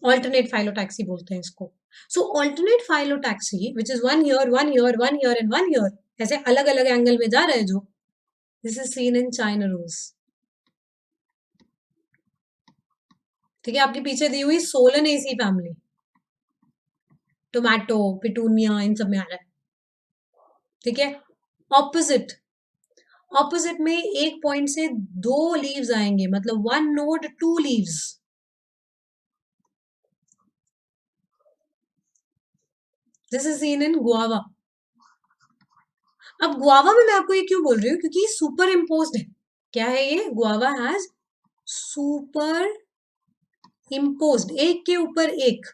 ऑल्टरनेट फाइलोटैक्सी बोलते हैं इसको। So alternate phyllotaxy which is one here one here one here and one here, ऐसे अलग अलग एंगल में जा रहे हैं जो, this is seen in China rose, ठीक है। आपके पीछे दी हुई सोलनेसी फैमिली, टोमेटो, पिटूनिया, इन सब में आ रहा है, ठीक है। ऑपोजिट, ऑपोजिट में एक पॉइंट से दो लीव्स आएंगे, मतलब one node two leaves, this is seen in guava. अब गुआवा में मैं आपको ये क्यों बोल रही हूँ, क्योंकि सुपर इम्पोज्ड है। क्या है ये? गुआवा हैज सुपर इम्पोज्ड, एक के ऊपर एक,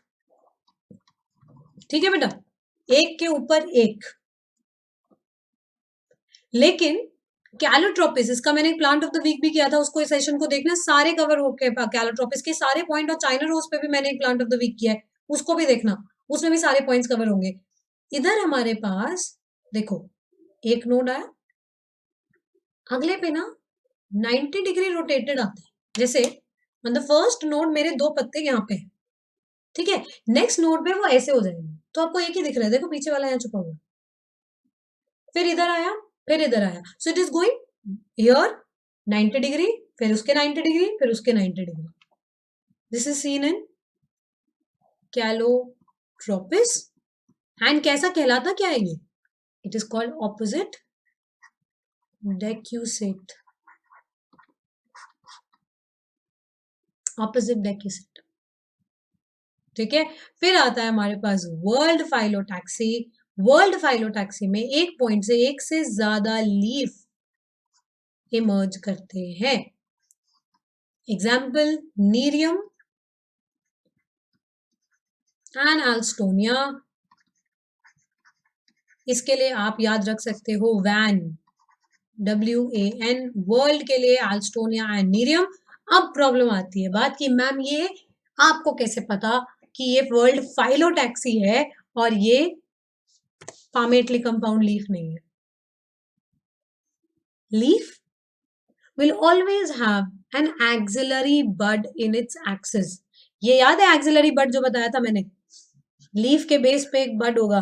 ठीक है बेटा, एक के ऊपर एक। लेकिन कैलोट्रोपिस, इसका मैंने एक प्लांट ऑफ द वीक भी किया था, उसको इस सेशन को देखना, सारे कवर हो गए कैलोट्रोपिस के सारे पॉइंट, और चाइना रोज पे भी मैंने एक प्लांट ऑफ द वीक किया है, उसको भी देखना, उसमें भी सारे पॉइंट्स कवर होंगे। इधर हमारे पास देखो एक नोड आया, अगले पे ना 90 डिग्री रोटेटेड आता है, जैसे मतलब फर्स्ट नोड मेरे दो पत्ते यहाँ पे, ठीक है, नेक्स्ट नोड पे वो ऐसे हो जाएंगे, तो आपको एक ही दिख रहा है, देखो पीछे वाला यहाँ छुपा हुआ, फिर इधर आया, फिर इधर आया, so it is going here 90 degree, फिर उसके 90 डिग्री, फिर उसके 90 degree. This is seen in Calotropis and कैसा कहलाता क्या है ये? It is called opposite डेक्यूसेट, opposite डेक्यूसेट, ठीक है। फिर आता है हमारे पास वर्ल्ड फाइलोटैक्सी। वर्ल्ड फाइलोटैक्सी में एक पॉइंट से एक से ज्यादा लीफ इमर्ज करते हैं। Example Nerium and Alstonia. इसके लिए आप याद रख सकते हो वैन, WAN, वर्ल्ड के लिए एल्स्टोनिया एंड नीरियम। अब प्रॉब्लम आती है बात की मैम ये आपको कैसे पता कि ये वर्ल्ड फाइलोटैक्सी है और ये palmately compound leaf नहीं है. Leaf will always have an axillary bud in its axis. ये याद है axillary bud जो बताया था मैंने? लीफ के बेस पे एक बड होगा,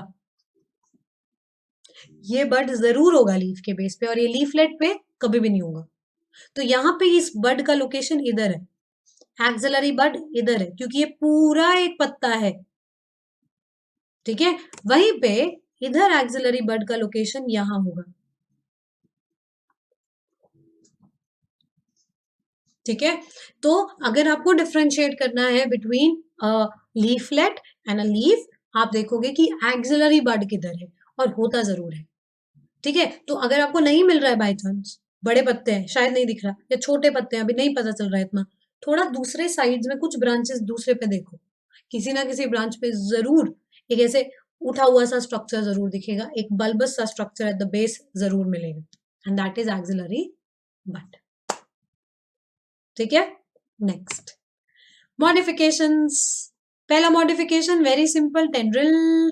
ये बड जरूर होगा लीफ के बेस पे, और ये लीफलेट पे कभी भी नहीं होगा. तो यहाँ पे इस बड का लोकेशन इधर है, एक्सिलरी बड इधर है, क्योंकि ये पूरा एक पत्ता है. ठीक है, वहीं पे इधर एक्सिलरी बड का लोकेशन यहां होगा. ठीक है, तो अगर आपको डिफरेंशिएट करना है between leaflet and a leaf, आप देखोगे कि एक्सिलरी बड किधर है, और होता जरूर है. ठीक है, तो अगर आपको नहीं मिल रहा है बाय चांस, बड़े पत्ते हैं शायद नहीं दिख रहा, या छोटे पत्ते हैं अभी नहीं पता चल रहा है इतना, थोड़ा दूसरे साइड्स में कुछ ब्रांचेस दूसरे पे देखो, किसी ना किसी ब्रांच पे जरूर एक ऐसे उठा हुआ सा स्ट्रक्चर जरूर दिखेगा, एक बल्बस सा स्ट्रक्चर एट द बेस जरूर मिलेगा, एंड दैट इज एक्सिलरी बड. ठीक है, नेक्स्ट मॉडिफिकेशंस. पहला modification very simple, tendril.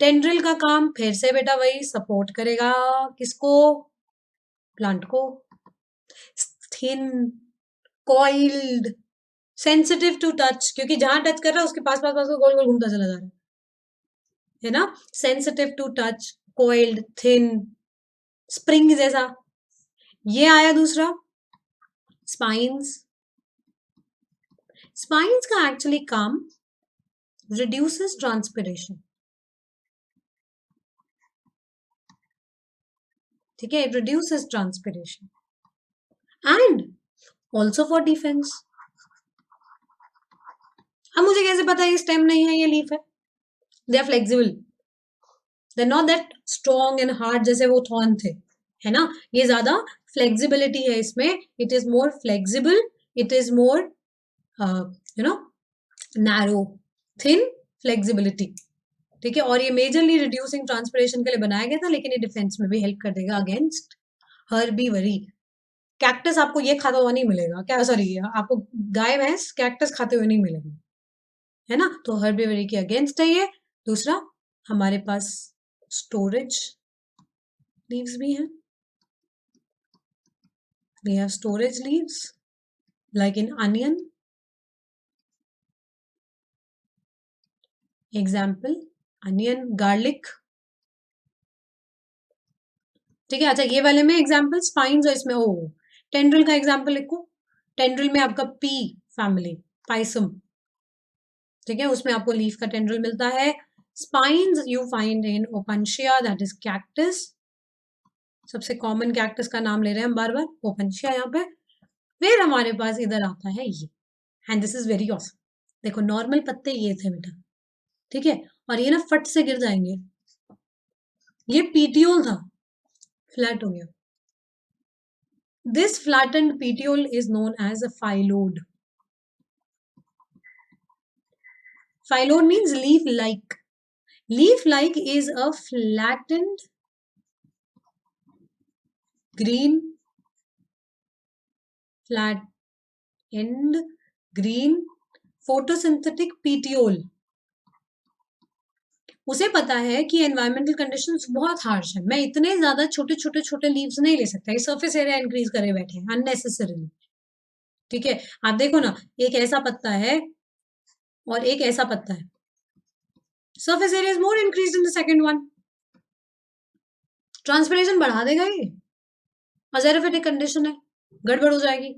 Tendril का काम फिर से बेटा वही, सपोर्ट करेगा किसको? प्लांट को. Thin, coiled, sensitive to touch, क्योंकि जहां टच कर रहा है उसके पास पास पास गोल गोल घूमता चला जा रहा है ना. Sensitive to touch, coiled, thin, spring जैसा. ये आया दूसरा, स्पाइंस. स्पाइंस का एक्चुअली काम रिड्यूसेस ट्रांसपिरेशन. ठीक है, it reduces transpiration and also for defence. अब मुझे कैसे पता ये स्टेम नहीं है ये लीफ है? They are flexible, they are not that strong and hard जैसे वो थॉर्न थे, है ना. ये ज्यादा फ्लेक्सिबिलिटी है इसमें, it is more flexible, it is more you know narrow, thin, flexibility. ठीक है, और ये मेजरली रिड्यूसिंग ट्रांसपिरेशन के लिए बनाया गया था, लेकिन ये डिफेंस में भी हेल्प कर देगा अगेंस्ट हर्बीवरी. कैक्टस आपको ये खाता हुआ नहीं मिलेगा, क्या सॉरी, आपको गाय भैंस कैक्टस खाते हुए नहीं मिलेगी, है ना. तो हर्बीवरी के अगेंस्ट है ये. दूसरा हमारे पास स्टोरेज लीव्स भी हैं. we have storage leaves like in onion. example onion, garlic. ठीक है, अच्छा ये वाले में एग्जाम्पल स्पाइन्स और इसमें ओ टेंड्रिल का एग्जाम्पल लिखो. टेंड्रिल में आपका पी फैमिली, पाइसम. ठीक है, उसमें आपको लीफ का टेंड्रिल मिलता है. Spines you find in Opuntia, that is cactus. सबसे कॉमन कैक्टस का नाम ले रहे हैं हम बार बार, ओपनशिया यहाँ पे. फिर हमारे पास इधर आता है ये, and this is very awesome. देखो नॉर्मल पत्ते ये थे बेटा, ठीक है, और ये ना फट से गिर जाएंगे. ये पीटियोल था, फ्लैट हो गया. This flattened petiole is known as a phyllodes. Phyllodes means leaf-like. Leaf-like is a flattened green, flattened green photosynthetic petiole. उसे पता है कि एनवायरमेंटल कंडीशंस बहुत हार्श है, मैं इतने ज्यादा छोटे छोटे छोटे लीव्स नहीं ले सकता, ये सरफेस एरिया इंक्रीज करे बैठे अननेसेसरीली. ठीक है, आप देखो ना, एक ऐसा पत्ता है और एक ऐसा पत्ता है, surface area is more increase in the second one. Transpiration बढ़ा देगा ये, अजेरोफिटिक कंडीशन है, गड़बड़ हो जाएगी.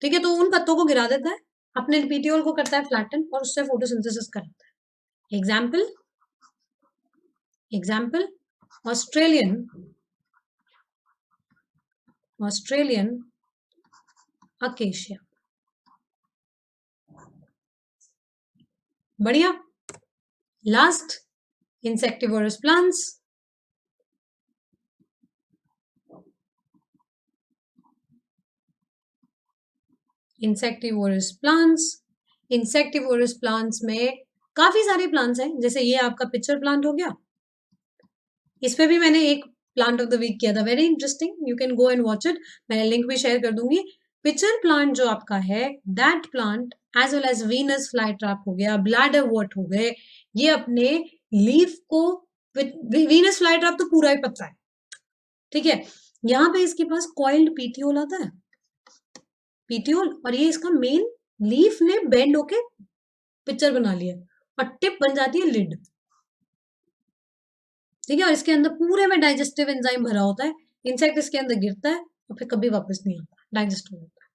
ठीक है, तो उन पत्तों को गिरा देता है, अपने पीटियोल को करता है फ्लैटन, और उससे फोटोसिंथेसिस करता है. Example Australian acacia. बढ़िया. Last insectivorous plants. Insectivorous plants में काफी सारे प्लांट्स हैं, जैसे ये आपका पिक्चर प्लांट हो गया. इस पे भी मैंने एक प्लांट ऑफ द वीक किया था, very interesting, you can go and watch it, मैं लिंक भी शेयर कर दूंगी. पिक्चर प्लांट जो आपका है, that plant as well as Venus fly trap हो गया, ब्लैडर वॉट हो गए, ये अपने लीफ को वीनस फ्लाईट्रैप तो पूरा ही पता है, ठीक है। यहाँ पे इसके पास कॉइल्ड पीटियोल आता है, पीटियोल, और ये इसका मेन लीफ ने बेंड होके पिक्चर बना लिया और टिप बन जाती है लिड, ठीक है। और इसके अंदर पूरे में डाइजेस्टिव एंजाइम भरा होता है, इंसेक्ट इसके अंदर गिरता है और फिर कभी वापस नहीं आता, डाइजेस्ट हो जाता है।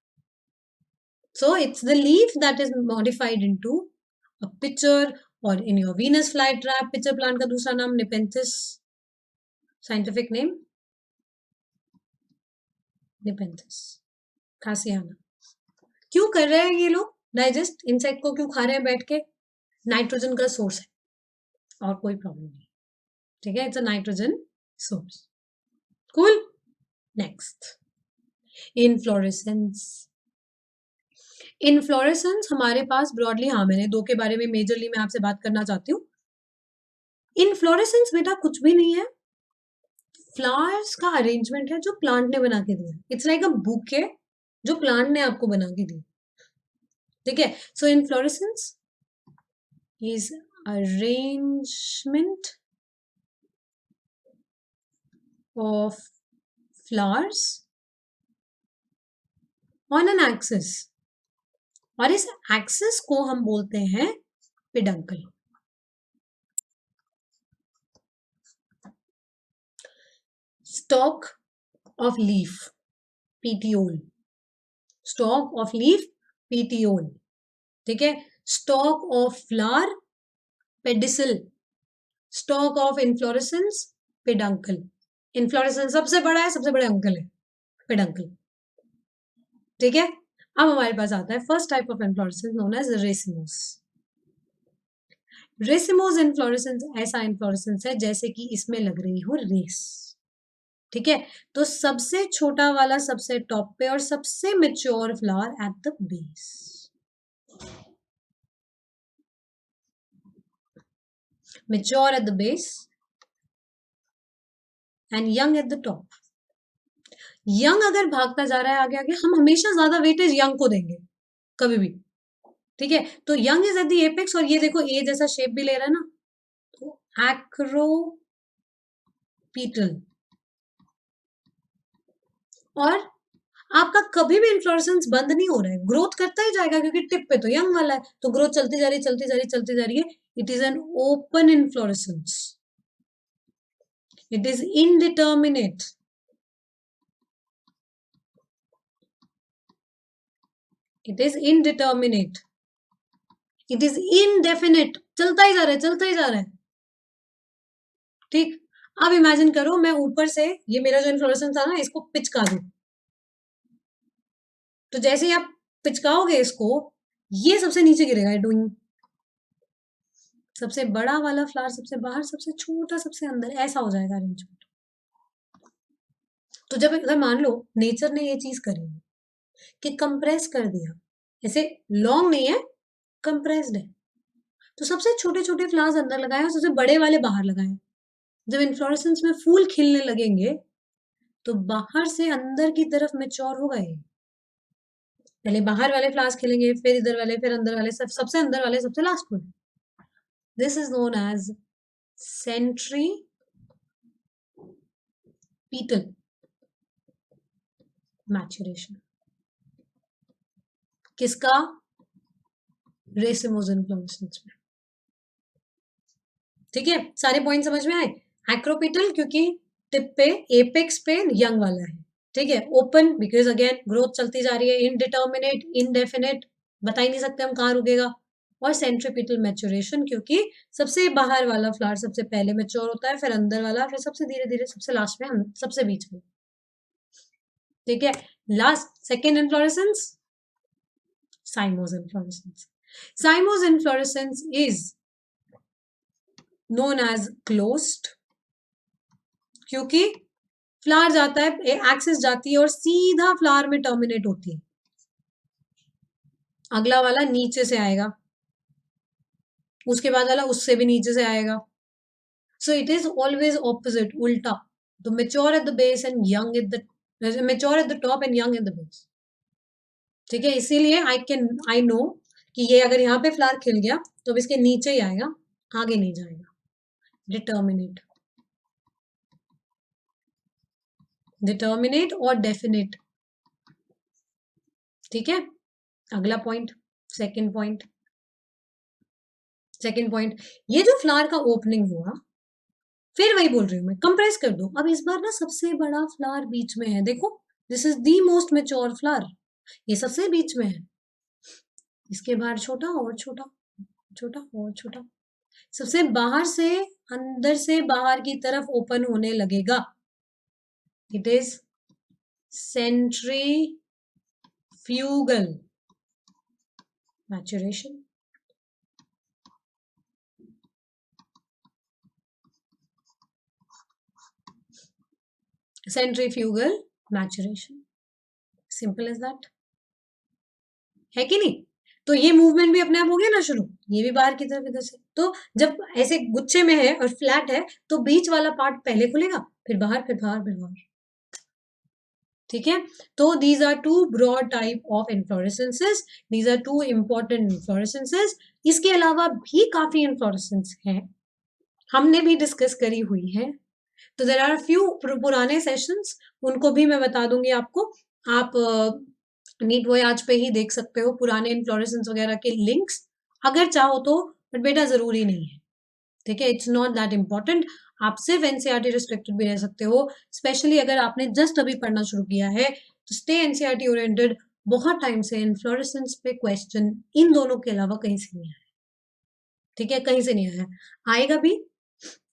So it's the leaf that is modified into a pitcher, और in your Venus flytrap pitcher plant का दूसरा नाम नेपेंथिस, साइंटिफिक नेम नेपेंथिस खासियाना। क्यों कर रहे हैं ये लोग डाइजेस्ट, इंसेक्ट को क्यों खा रहे हैं बैठ के? नाइट्रोजन का सोर्स है और कोई प्रॉब्लम नहीं, ठीक है, it's a nitrogen source. Cool. Next, inflorescence. Inflorescence हमारे पास ब्रॉडली, हाँ मैंने दो के बारे में मेजरली मैं आपसे बात करना चाहती हूँ। इनफ्लोरेसेंस बेटा कुछ भी नहीं है, फ्लावर्स का अरेंजमेंट है जो प्लांट ने बना के दिया। इट्स लाइक अ बुके जो प्लांट ने आपको बना के दी, ठीक है। So inflorescence is arrangement of flowers on an axis, और इस एक्सिस को हम बोलते हैं peduncle. Stock of leaf petiole, stock of leaf petiole, ठीक है। Stock of flower pedicel, stock of inflorescence peduncle. Inflorescence सबसे बड़ा है, सबसे बड़े अंकल है पेडंकल, ठीक है। अब हमारे पास आता है first type of inflorescence known as racemose. Racemose inflorescence ऐसा इनफ्लोरेसेंस है जैसे कि इसमें लग रही हो रेस, ठीक है। तो सबसे छोटा वाला सबसे टॉप पे और सबसे mature flower at the base, mature at the base and young at the top. Young अगर भागता जा रहा है आगे आगे, हम हमेशा ज्यादा वेटेज यंग को देंगे कभी भी, ठीक है। तो young is at the apex, और ये देखो ए जैसा शेप भी ले रहा है ना, तो एक्रोपीटल। और आपका कभी भी इन्फ्लोरेसेंस बंद नहीं हो रहा है, ग्रोथ करता ही जाएगा क्योंकि टिप पे तो यंग वाला है, तो ग्रोथ चलती जा रही चलती जा रही चलती जा रही है। It is an open inflorescence, it is indeterminate, it is indeterminate, it is indefinite, चलता ही जा रहा है चलता ही जा रहा है, ठीक। अब इमेजिन करो मैं ऊपर से ये मेरा जो इन्फ्लोरेसेंस था ना इसको पिचका दूं, तो जैसे ही आप पिचकाओगे इसको, ये सबसे नीचे गिरेगा, डूइंग, सबसे बड़ा वाला फ्लावर सबसे बाहर, सबसे छोटा सबसे अंदर, ऐसा हो जाएगा अरेंजमेंट। तो जब अगर मान लो नेचर ने ये चीज करी कि कंप्रेस कर दिया, ऐसे लॉन्ग नहीं है, कंप्रेस्ड है, तो सबसे छोटे छोटे फ्लावर्स अंदर लगाए और सबसे बड़े वाले बाहर लगाए। जब इन्फ्लोरेसेंस में फूल खिलने लगेंगे तो बाहर से अंदर की तरफ मैच्योर होगा ये, पहले बाहर वाले फ्लावर्स खिलेंगे, फिर इधर वाले, फिर अंदर वाले, सबसे अंदर वाले सबसे लास्ट में। This is known as centripetal maturation. किसका? रेसिमोस इन्फ्लोरेसेंस में, ठीक है। सारे पॉइंट समझ में आए। एक्रोपीटल क्योंकि टिप पे एपेक्स पे यंग वाला है, ठीक है। ओपन बिकॉज अगेन ग्रोथ चलती जा रही है, इनडिटर्मिनेट इनडेफिनेट, बता ही नहीं सकते हम कहाँ रुकेगा। और सेंट्रीपीटल मैच्योरेशन क्योंकि सबसे बाहर वाला फ्लावर सबसे पहले मैच्योर होता है, फिर अंदर वाला, फिर सबसे धीरे धीरे सबसे लास्ट में, सबसे बीच में, ठीक है। Last second inflorescence साइमोस inflorescence. साइमोस inflorescence is known as closed क्योंकि फ्लावर जाता है, एक्सिस जाती है और सीधा फ्लावर में टर्मिनेट होती है, अगला वाला नीचे से आएगा, उसके बाद वाला उससे भी नीचे से आएगा। So it is always opposite, उल्टा, तो mature at the base and young at the, mature at the top and young at the base, ठीक है। इसीलिए आई नो कि ये अगर यहाँ पे फ्लावर खिल गया तो अब इसके नीचे ही आएगा, आगे नहीं जाएगा, डिटर्मिनेट, डिटर्मिनेट और डेफिनेट। ठीक है, अगला point, second point, second point, ये जो फ्लावर का ओपनिंग हुआ, फिर वही बोल रही हूं मैं, कंप्रेस कर दो। अब इस बार ना सबसे बड़ा फ्लावर बीच में है, देखो this is the most mature flower, ये सबसे बीच में है, इसके बाहर छोटा और छोटा, छोटा और छोटा, सबसे बाहर से अंदर से बाहर की तरफ ओपन होने लगेगा। It is centrifugal maturation. Centrifugal maturation, simple as that, है कि नहीं? तो ये मूवमेंट भी अपने आप हो गया ना शुरू, ये भी बाहर की तरफ इधर से। तो जब ऐसे गुच्छे में है और फ्लैट है तो बीच वाला पार्ट पहले खुलेगा, फिर बाहर, फिर बाहर, फिर बाहर। ठीक है, तो these are two broad type of inflorescences, these are two important inflorescences. इसके अलावा भी काफी इन्फ्लोरेसेंस हैं, हमने भी डिस्कस करी हुई है। तो देर आर फ्यू पुराने सेशंस, उनको भी मैं बता दूंगी आपको। आप नीट वोयाज पे ही देख सकते हो पुराने इन्फ्लोरेसेंस वगैरह के लिंक्स, अगर चाहो तो, बट बेटा जरूरी नहीं है। ठीक है, इट्स नॉट दैट इम्पोर्टेंट। आप सिर्फ एनसीईआरटी रिस्ट्रिक्टेड भी रह सकते हो, स्पेशली अगर आपने जस्ट अभी पढ़ना शुरू किया है तो स्टे एनसीईआरटी ओरिएंटेड। बहुत टाइम से इन्फ्लोरेसेंस पे क्वेश्चन इन दोनों के अलावा कहीं से नहीं आया। ठीक है, कहीं से नहीं आया, आएगा भी।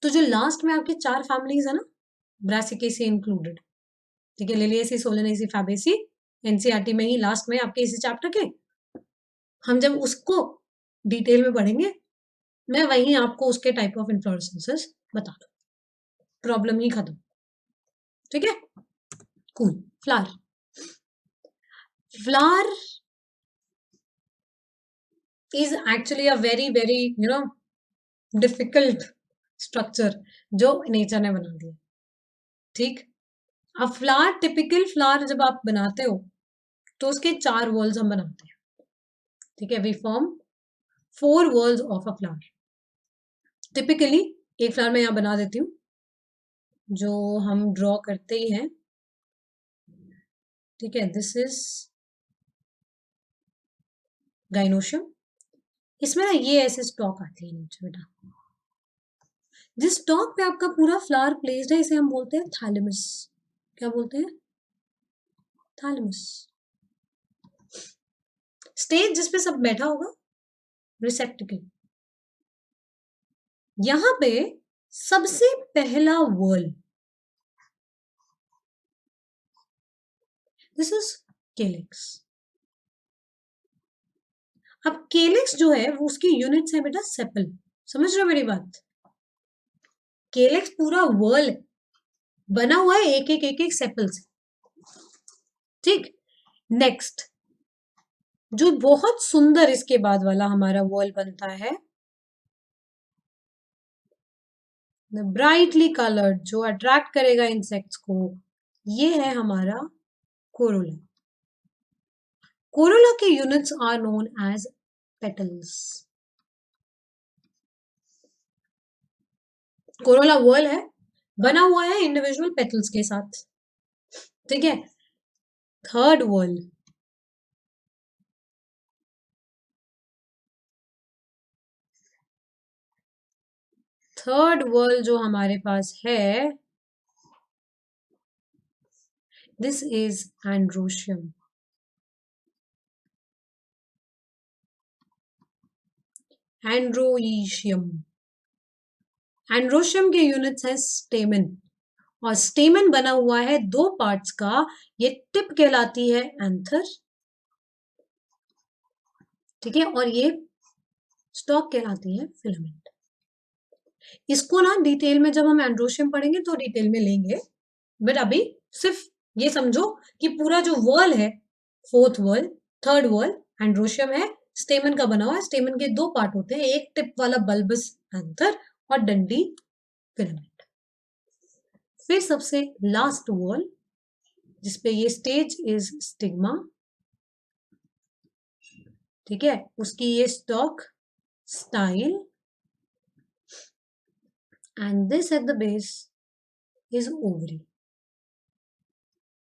तो जो लास्ट में आपके 4 फैमिलीज है ना, ब्रासिकेसी इंक्लूडेड, ठीक है, लिलिएसी, सोलेनेसी, फैबेसी, एनसीईआरटी में ही लास्ट में आपके इसी चैप्टर के, हम जब उसको डिटेल में पढ़ेंगे, मैं वहीं आपको उसके टाइप ऑफ इन्फ्लोरेसेंसेस बता दूं, प्रॉब्लम ही खत्म। ठीक है, cool. Flower, flower is actually a very very difficult structure जो नेचर ने बना दिया। ठीक, अब फ्लावर, टिपिकल फ्लावर जब आप बनाते हो तो उसके 4 वॉल्स हम बनाते हैं। ठीक है, we form 4 walls of a flower. Typically एक फ्लावर मैं यहां बना देती हूँ, जो हम ड्रॉ करते ही हैं। ठीक है, दिस इज गाइनोशियम। इसमें ना ये ऐसे स्टॉक आती है नीचे बेटा, जिस स्टॉक पे आपका पूरा फ्लावर प्लेस्ड है, इसे हम बोलते हैं थैलेमस। क्या बोलते हैं? थैलेमस। स्टेज जिसपे सब बैठा होगा, रिसेप्टिकल। यहां पे सबसे पहला वर्ल, दिस इज केलिक्स। अब केलिक्स जो है वो उसकी यूनिट्स है बेटा सेपल, समझ रहे हो मेरी बात? केलिक्स पूरा वर्ल बना हुआ है एक एक एक एक सेपल से। ठीक, नेक्स्ट जो बहुत सुंदर इसके बाद वाला हमारा वर्ल बनता है, ब्राइटली कलर्ड, जो अट्रैक्ट करेगा इंसेक्ट्स को, ये है हमारा कोरोला। कोरोला के units are known as petals. Corolla whorl है, बना हुआ है इंडिविजुअल पेटल्स के साथ। ठीक है, थर्ड वर्ल, थर्ड वर्ल जो हमारे पास है, दिस इज एंड्रोशियम। एंड्रोईशियम, एंड्रोशियम के यूनिट्स है स्टेमन, और स्टेमन बना हुआ है 2 पार्ट्स का, ये टिप कहलाती है एंथर। ठीक है, और ये स्टॉक कहलाती है फिलामेंट। इसको ना डिटेल में जब हम एंड्रोशियम पढ़ेंगे तो डिटेल में लेंगे, बट अभी सिर्फ ये समझो कि पूरा जो वर्ल है, fourth whorl, third whorl androecium है, स्टेमन का बना हुआ है। स्टेमन के 2 पार्ट होते हैं, एक टिप वाला बल्बस एंथर और डंडी फिलामेंट। फिर सबसे लास्ट वर्ल जिसपे ये स्टेज इज स्टिग्मा। ठीक है, उसकी ये stock, style, and this at the base is ovary.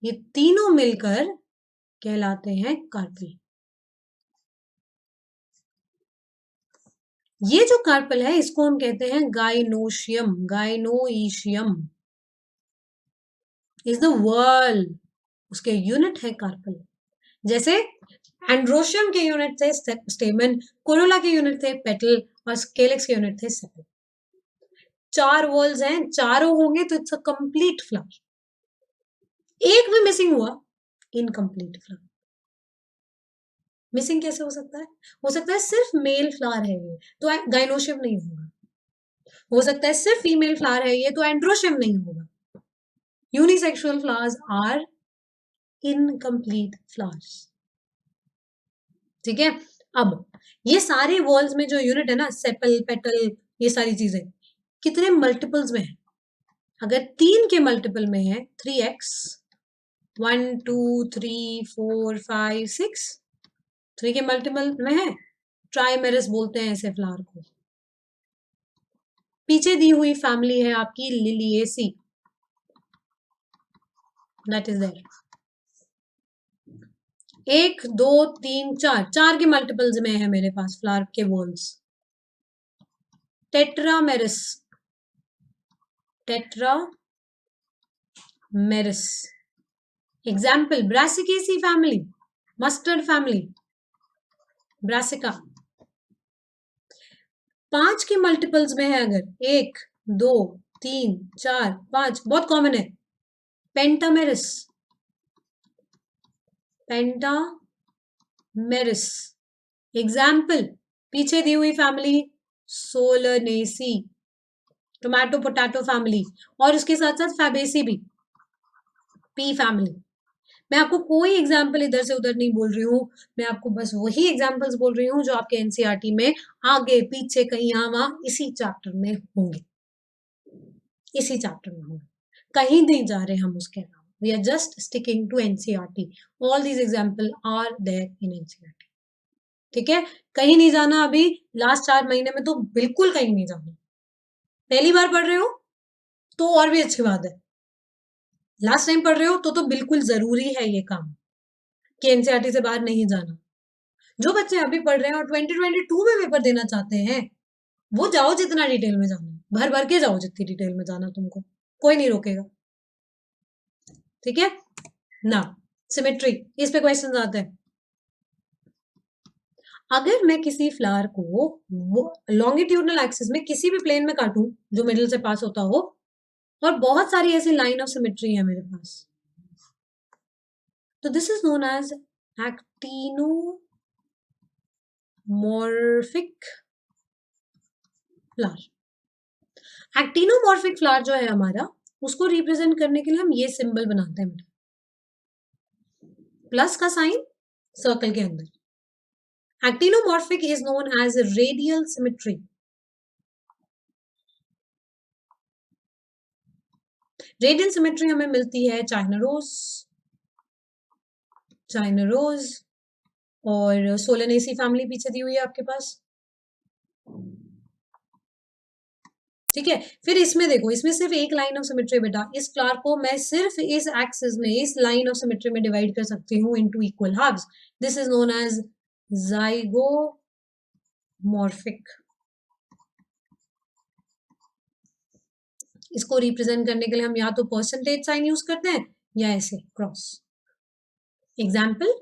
ये तीनों मिलकर कहलाते हैं कार्पल। ये जो कार्पल है इसको हम कहते हैं गाइनोशियम, गाइनोईशियम इज द वर्ल, उसके यूनिट है कार्पल। जैसे एंड्रोशियम के यूनिट थे स्टेमन, कोरोला के यूनिट थे पेटल और स्केलेक्स के यूनिट थे सेपल। 4 वॉल्स हैं, चारों होंगे तो इट्स अ कंप्लीट फ्लावर। एक भी मिसिंग हुआ, इनकम्प्लीट फ्लावर। मिसिंग कैसे हो सकता है सिर्फ मेल फ्लावर है ये तो गाइनोशियम नहीं होगा, हो सकता है सिर्फ फीमेल फ्लावर है ये तो एंड्रोशियम नहीं होगा। Unisexual flowers are incomplete flowers. ठीक है, अब ये सारे वॉल्स में जो यूनिट है ना, सेपल पेटल, ये सारी चीजें कितने मल्टीपल्स में है? अगर 3 के मल्टीपल में है 3x, 1 2 3 4 5 6, 3 के मल्टीपल में है, ट्राइमेरस बोलते हैं ऐसे फ्लावर को। पीछे दी हुई फैमिली है आपकी लिलिएसी, दैट इज देयर। 1 2 3 4, 4 के मल्टीपल्स में है मेरे पास फ्लावर के walls. Tetramerous, tetramerous example Brassicaceae family, mustard family, brassica. 5 के मल्टीपल्स में है अगर 1 2 3 4 5, बहुत कॉमन है पेंटामेरिस, पेंटामेरिस एग्जाम्पल पीछे दी हुई family Solanaceae, tomato potato family, और उसके साथ साथ फैबेसी भी, पी फैमिली। मैं आपको कोई एग्जाम्पल इधर से उधर नहीं बोल रही हूँ, मैं आपको बस वही एग्जाम्पल्स बोल रही हूँ जो आपके एनसीईआरटी में आगे पीछे कहीं यहाँ वहां इसी चैप्टर में होंगे, इसी चैप्टर में होंगे, कहीं नहीं जा रहे हम उसके अलावा। We are just sticking to NCERT, all these example are there in NCERT. ठीक है, कहीं नहीं जाना अभी, लास्ट 4 महीने में तो बिल्कुल कहीं नहीं जाना। पहली बार पढ़ रहे हो तो और भी अच्छी बात है, लास्ट टाइम पढ़ रहे हो तो बिल्कुल जरूरी है ये काम कि एनसीईआरटी से बाहर नहीं जाना। जो बच्चे अभी पढ़ रहे हैं और 2022 में पेपर देना चाहते हैं, वो जाओ जितना डिटेल में जाना है, भर भर के जाओ जितनी डिटेल में जाना तुमको, कोई नहीं रोकेगा। ठीक है ना, सिमेट्री, इस पे क्वेश्चन आते हैं। अगर मैं किसी फ्लावर को लॉन्गिट्यूडनल एक्सिस में किसी भी प्लेन में काटूं जो मिडिल से पास होता हो, और बहुत सारी ऐसी लाइन ऑफ सिमेट्री है मेरे पास, तो this is known as actinomorphic flower. Actinomorphic flower जो है हमारा, उसको रिप्रेजेंट करने के लिए हम ये सिंबल बनाते हैं, प्लस का साइन सर्कल के अंदर। Actinomorphic is known as radial symmetry. Radial symmetry हमें मिलती है चाइना रोज और सोलनेसी फैमिली पीछे दी हुई है आपके पास। ठीक है, फिर इसमें देखो, इसमें सिर्फ एक लाइन ऑफ सिमेट्री बेटा, इस फ्लावर को मैं सिर्फ इस एक्सिस में, इस लाइन ऑफ सिमेट्री में डिवाइड कर सकती हूँ into equal halves. This is known as zygomorphic. इसको रिप्रेजेंट करने के लिए हम या तो परसेंटेज साइन यूज करते हैं या ऐसे क्रॉस। Example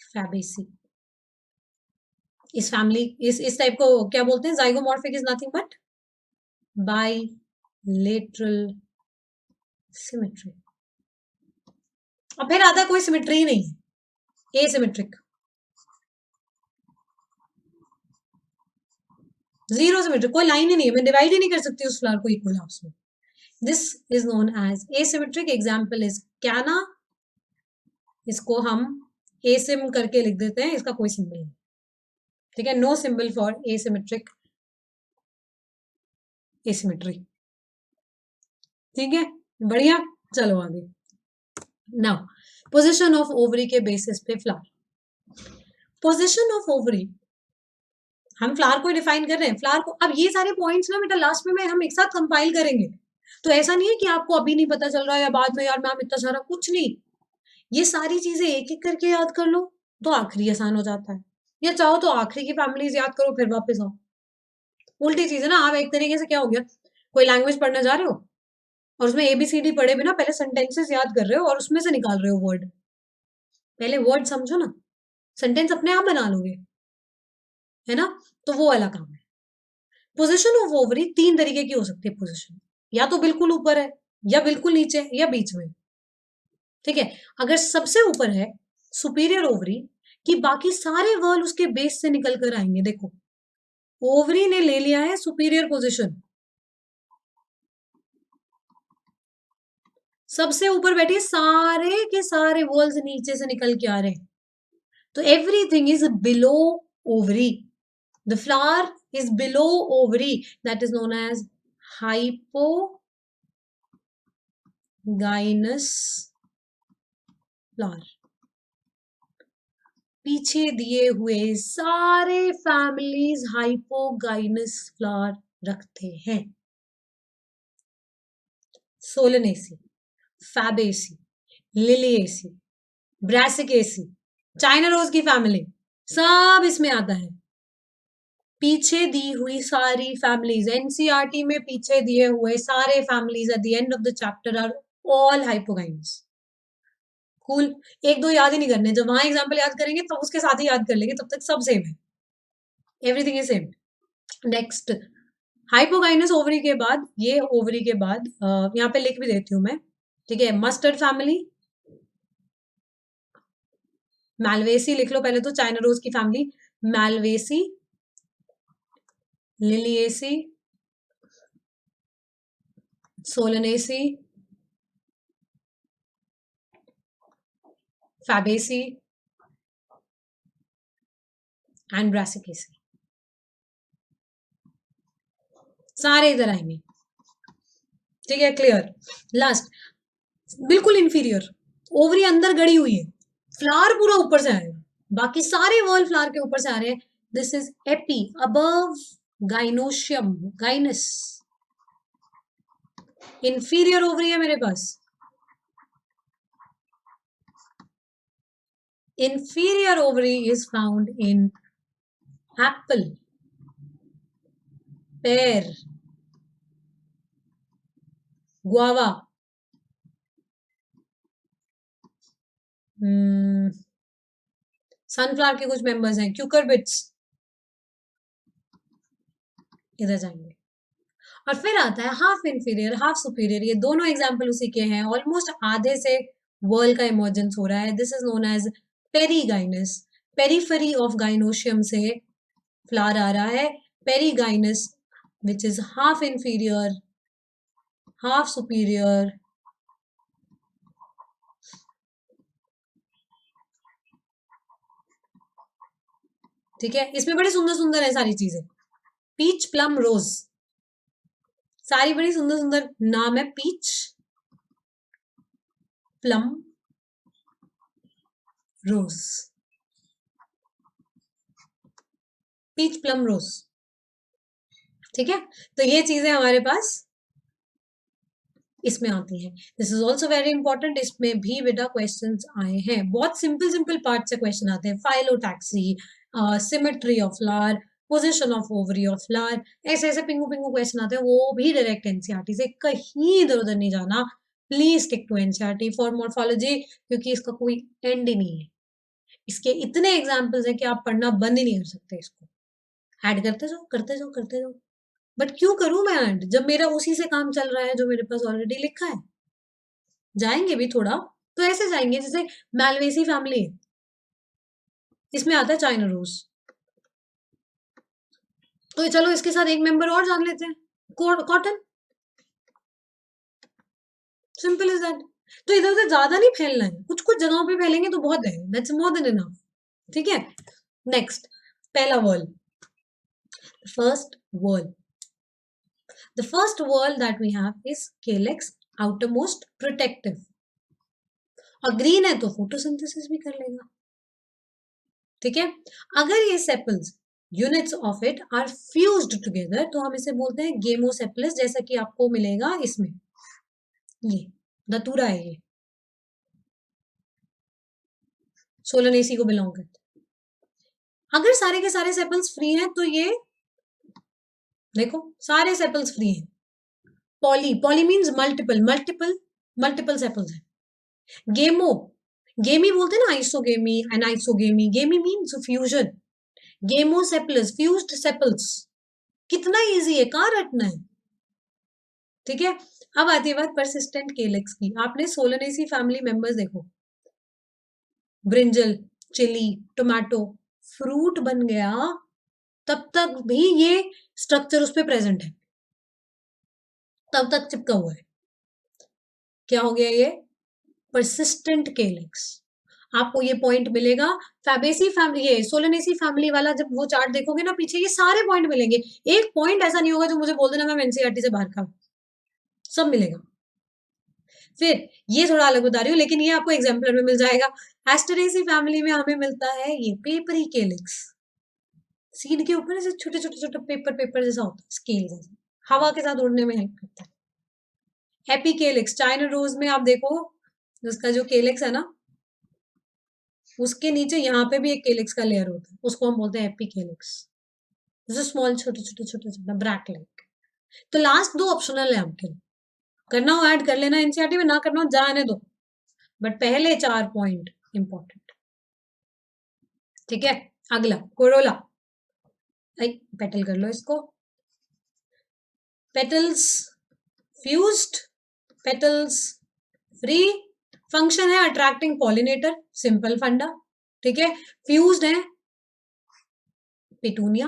Fabaceae. इस फैमिली, इस टाइप को क्या बोलते हैं? Zygomorphic is nothing but bilateral symmetry. और फिर आता कोई सिमेट्री नहीं है, एसिमेट्रिक, जीरो सिमेट्रिक, कोई लाइन ही नहीं है, मैं डिवाइड ही नहीं कर सकती उस फ्लावर को इक्वल हाफ्स में। This is known as asymmetric. Example is canna, इसको हम एसिम करके लिख देते हैं, इसका कोई सिंबल नहीं। ठीक है, no symbol for asymmetric asymmetry. ठीक है, बढ़िया, चलो आगे। नाउ पोजीशन ऑफ ओवरी के बेसिस पे फ्लावर। पोजीशन ऑफ ओवरी हम फ्लावर को डिफाइन कर रहे हैं, फ्लावर को। अब ये सारे पॉइंट्स ना बेटा लास्ट में हम एक साथ कंपाइल करेंगे, तो ऐसा नहीं है कि आपको अभी नहीं पता चल रहा है या बाद में यार मैम इतना सारा, कुछ नहीं। ये सारी चीजें एक एक करके याद कर लो तो आखिरी आसान हो जाता है, या चाहो तो आखिरी की फैमिलीज याद करो फिर वापस आओ। उल्टी चीज है ना। आप एक तरीके से क्या हो गया, कोई लैंग्वेज पढ़ने जा रहे हो और उसमें एबीसीडी पढ़े बिना पहले सेंटेंसेस याद कर रहे हो और उसमें से निकाल रहे हो वर्ड। पहले वर्ड समझो ना, सेंटेंस अपने आप बना लोगे, है ना। तो वो वाला काम है। पोजीशन ऑफ ओवरी 3 तरीके की हो सकती है पोजीशन, या तो बिल्कुल ऊपर है, या बिल्कुल नीचे है, या बीच में। ठीक है। अगर सबसे ऊपर है सुपीरियर ओवरी, कि बाकी सारे वर्ल उसके बेस से निकल कर आएंगे। देखो ओवरी ने ले लिया है सुपीरियर पोजीशन, सबसे ऊपर बैठे, सारे के सारे वर्ल्स नीचे से निकल के आ रहे हैं, तो everything is below ovary. The flower is below ovary, that is known as hypogynous flower। पीछे दिए हुए सारे फैमिलीज हाइपोगाइनस फ्लावर रखते हैं। Solanaceae, Fabaceae, Liliaceae, Brassicaceae, China rose की फैमिली, सब इसमें आता है। पीछे दी हुई सारी फैमिलीज, एनसीईआरटी में पीछे दिए हुए सारे families at the end of the chapter are all hypogynous. Cool. एक दो याद ही नहीं करने, जब वहां एग्जाम्पल याद करेंगे तब उसके साथ ही याद कर लेंगे, तब तक सब सेम है, everything is same. Next, hypogynous ovary के बाद, ये ओवरी के बाद यहाँ पे लिख भी देती हूँ मैं, ठीक है। मस्टर्ड फैमिली, मैलवेसी लिख लो पहले तो, चाइना रोज की family, Malvaceae, Liliaceae, Solanaceae, Fabaceae and Brassicaceae, सारे इधर आएंगे। ठीक है, क्लियर। लास्ट बिल्कुल इंफीरियर, ओवरी अंदर गड़ी हुई है, फ्लावर पूरा ऊपर से आएगा, बाकी सारे वर्ल फ्लावर के ऊपर से आ रहे हैं। This is epi, above gynoecium, gynous. Inferior ovary है मेरे पास, inferior ovary is found in apple, pear, guava, sunflower के कुछ मेंबर्स हैं, क्यूकरबिट्स, इधर जाएंगे। और फिर आता है हाफ इंफीरियर, हाफ सुपीरियर, ये दोनों एग्जाम्पल उसी के हैं। ऑलमोस्ट आधे से वर्ल का इमर्जेंस हो रहा है। This is known as perigynous, periphery of gynoecium से फ्लावर आ रहा है, perigynous which is half inferior, half superior, ठीक है। इसमें बड़े सुंदर सुंदर है सारी चीजें, पीच प्लम रोज, सारी बड़ी सुंदर सुंदर नाम है, peach plum rose, peach plum rose, ठीक है। तो ये चीजें हमारे पास इसमें आती हैं। This is also very important, इसमें भी बेटा क्वेश्चन आए हैं, बहुत सिंपल सिंपल पार्ट से क्वेश्चन आते हैं। Phyllotaxy, symmetry of flower, position of ovary of flower, ऐसे ऐसे पिंगू पिंगू क्वेश्चन आते हैं, वो भी डायरेक्ट एनसीईआरटी से, कहीं इधर उधर नहीं जाना। Please stick to NCERT for morphology, क्योंकि इसका कोई एंड ही नहीं है। इसके इतने एग्जाम्पल्स हैं कि आप पढ़ना बंद ही नहीं कर सकते, इसको ऐड करते जाओ करते जाओ करते जाओ। बट क्यों करूं मैं ऐड, जब मेरा उसी से काम चल रहा है जो मेरे पास ऑलरेडी लिखा है। जाएंगे भी थोड़ा तो ऐसे जाएंगे, जैसे मैलवेसी फैमिली, इसमें आता है चाइना रोज, तो चलो इसके साथ एक मेंबर और जान लेते हैं, कॉटन, सिंपल इज दैट। तो इधर उधर ज्यादा नहीं फैलना है, कुछ कुछ जगहों पे फैलेंगे तो बहुत है, दैट्स मोर देन इनफ, ठीक है। नेक्स्ट, पहला whorl, first whorl, the first wall that we have is calyx, outermost protective, और ग्रीन है तो फोटोसिंथेसिस भी कर लेगा, ठीक है। अगर ये sepals units of it are fused together, तो हम इसे बोलते हैं गेमोसेप्लस, जैसा कि आपको मिलेगा इसमें, ये धतूरा है, ये सोलनेसी को बिलोंग करता है। अगर सारे के सारे सेपल्स फ्री हैं तो ये देखो सारे सेपल्स फ्री हैं। Poly, poly means multiple, multiple sepals है। गेमो, गेमी बोलते हैं ना, आइसोगेमी, एनाइसोगेमी, गेमी मीन्स फ्यूजन, गेमोसेपलस फ्यूज्ड सेपल्स। कितना इजी है, कहाँ रटना है। ठीक है, अब आती है बात परसिस्टेंट केलेक्स की। आपने सोलनेसी फैमिली मेंबर्स देखो, ब्रिंजल, चिली, टोमेटो, फ्रूट बन गया तब तक भी ये स्ट्रक्चर उस पर प्रेजेंट है, तब तक चिपका हुआ है। क्या हो गया ये, परसिस्टेंट केलेक्स। आपको ये पॉइंट मिलेगा। फैबेसी फैमिली, ये सोलनेसी फैमिली वाला जब वो चार्ट देखोगे ना पीछे, ये सारे पॉइंट मिलेंगे। एक पॉइंट ऐसा नहीं होगा जो मुझे बोल देना मैं एनसीईआरटी से बाहर का, सब मिलेगा। फिर ये थोड़ा अलग बता रही हूँ, लेकिन ये आपको एग्जाम्पलर में मिल जाएगा। एस्टरेसी फैमिली में हमें मिलता है ये पेपरी केलिक्स, सीड के ऊपर ऐसे छोटे छोटे छोटे पेपर पेपर जैसा होता है, स्केल जैसा, हवा के साथ उड़ने में हेल्प करता है। एपिकेलिक्स, चाइना रोज में आप देखो उसका जो केलिक्स है ना, उसके नीचे यहाँ पे भी एक केलिक्स का लेयर होता है, उसको हम बोलते हैं एपिकेलिक्स। स्मॉल छोटे छोटे छोटे छोटे ब्रैक लाइक। तो लास्ट दो ऑप्शनल है आपके लिए, करना हो ऐड कर लेना एनसीईआरटी में, ना करना हो जाने दो, बट पहले 4 पॉइंट इंपॉर्टेंट। ठीक है, अगला कोरोला, पेटल कर लो इसको। Petals fused, petals free, function है अट्रैक्टिंग पॉलिनेटर, सिंपल फंडा। ठीक है, फ्यूज्ड है petunia,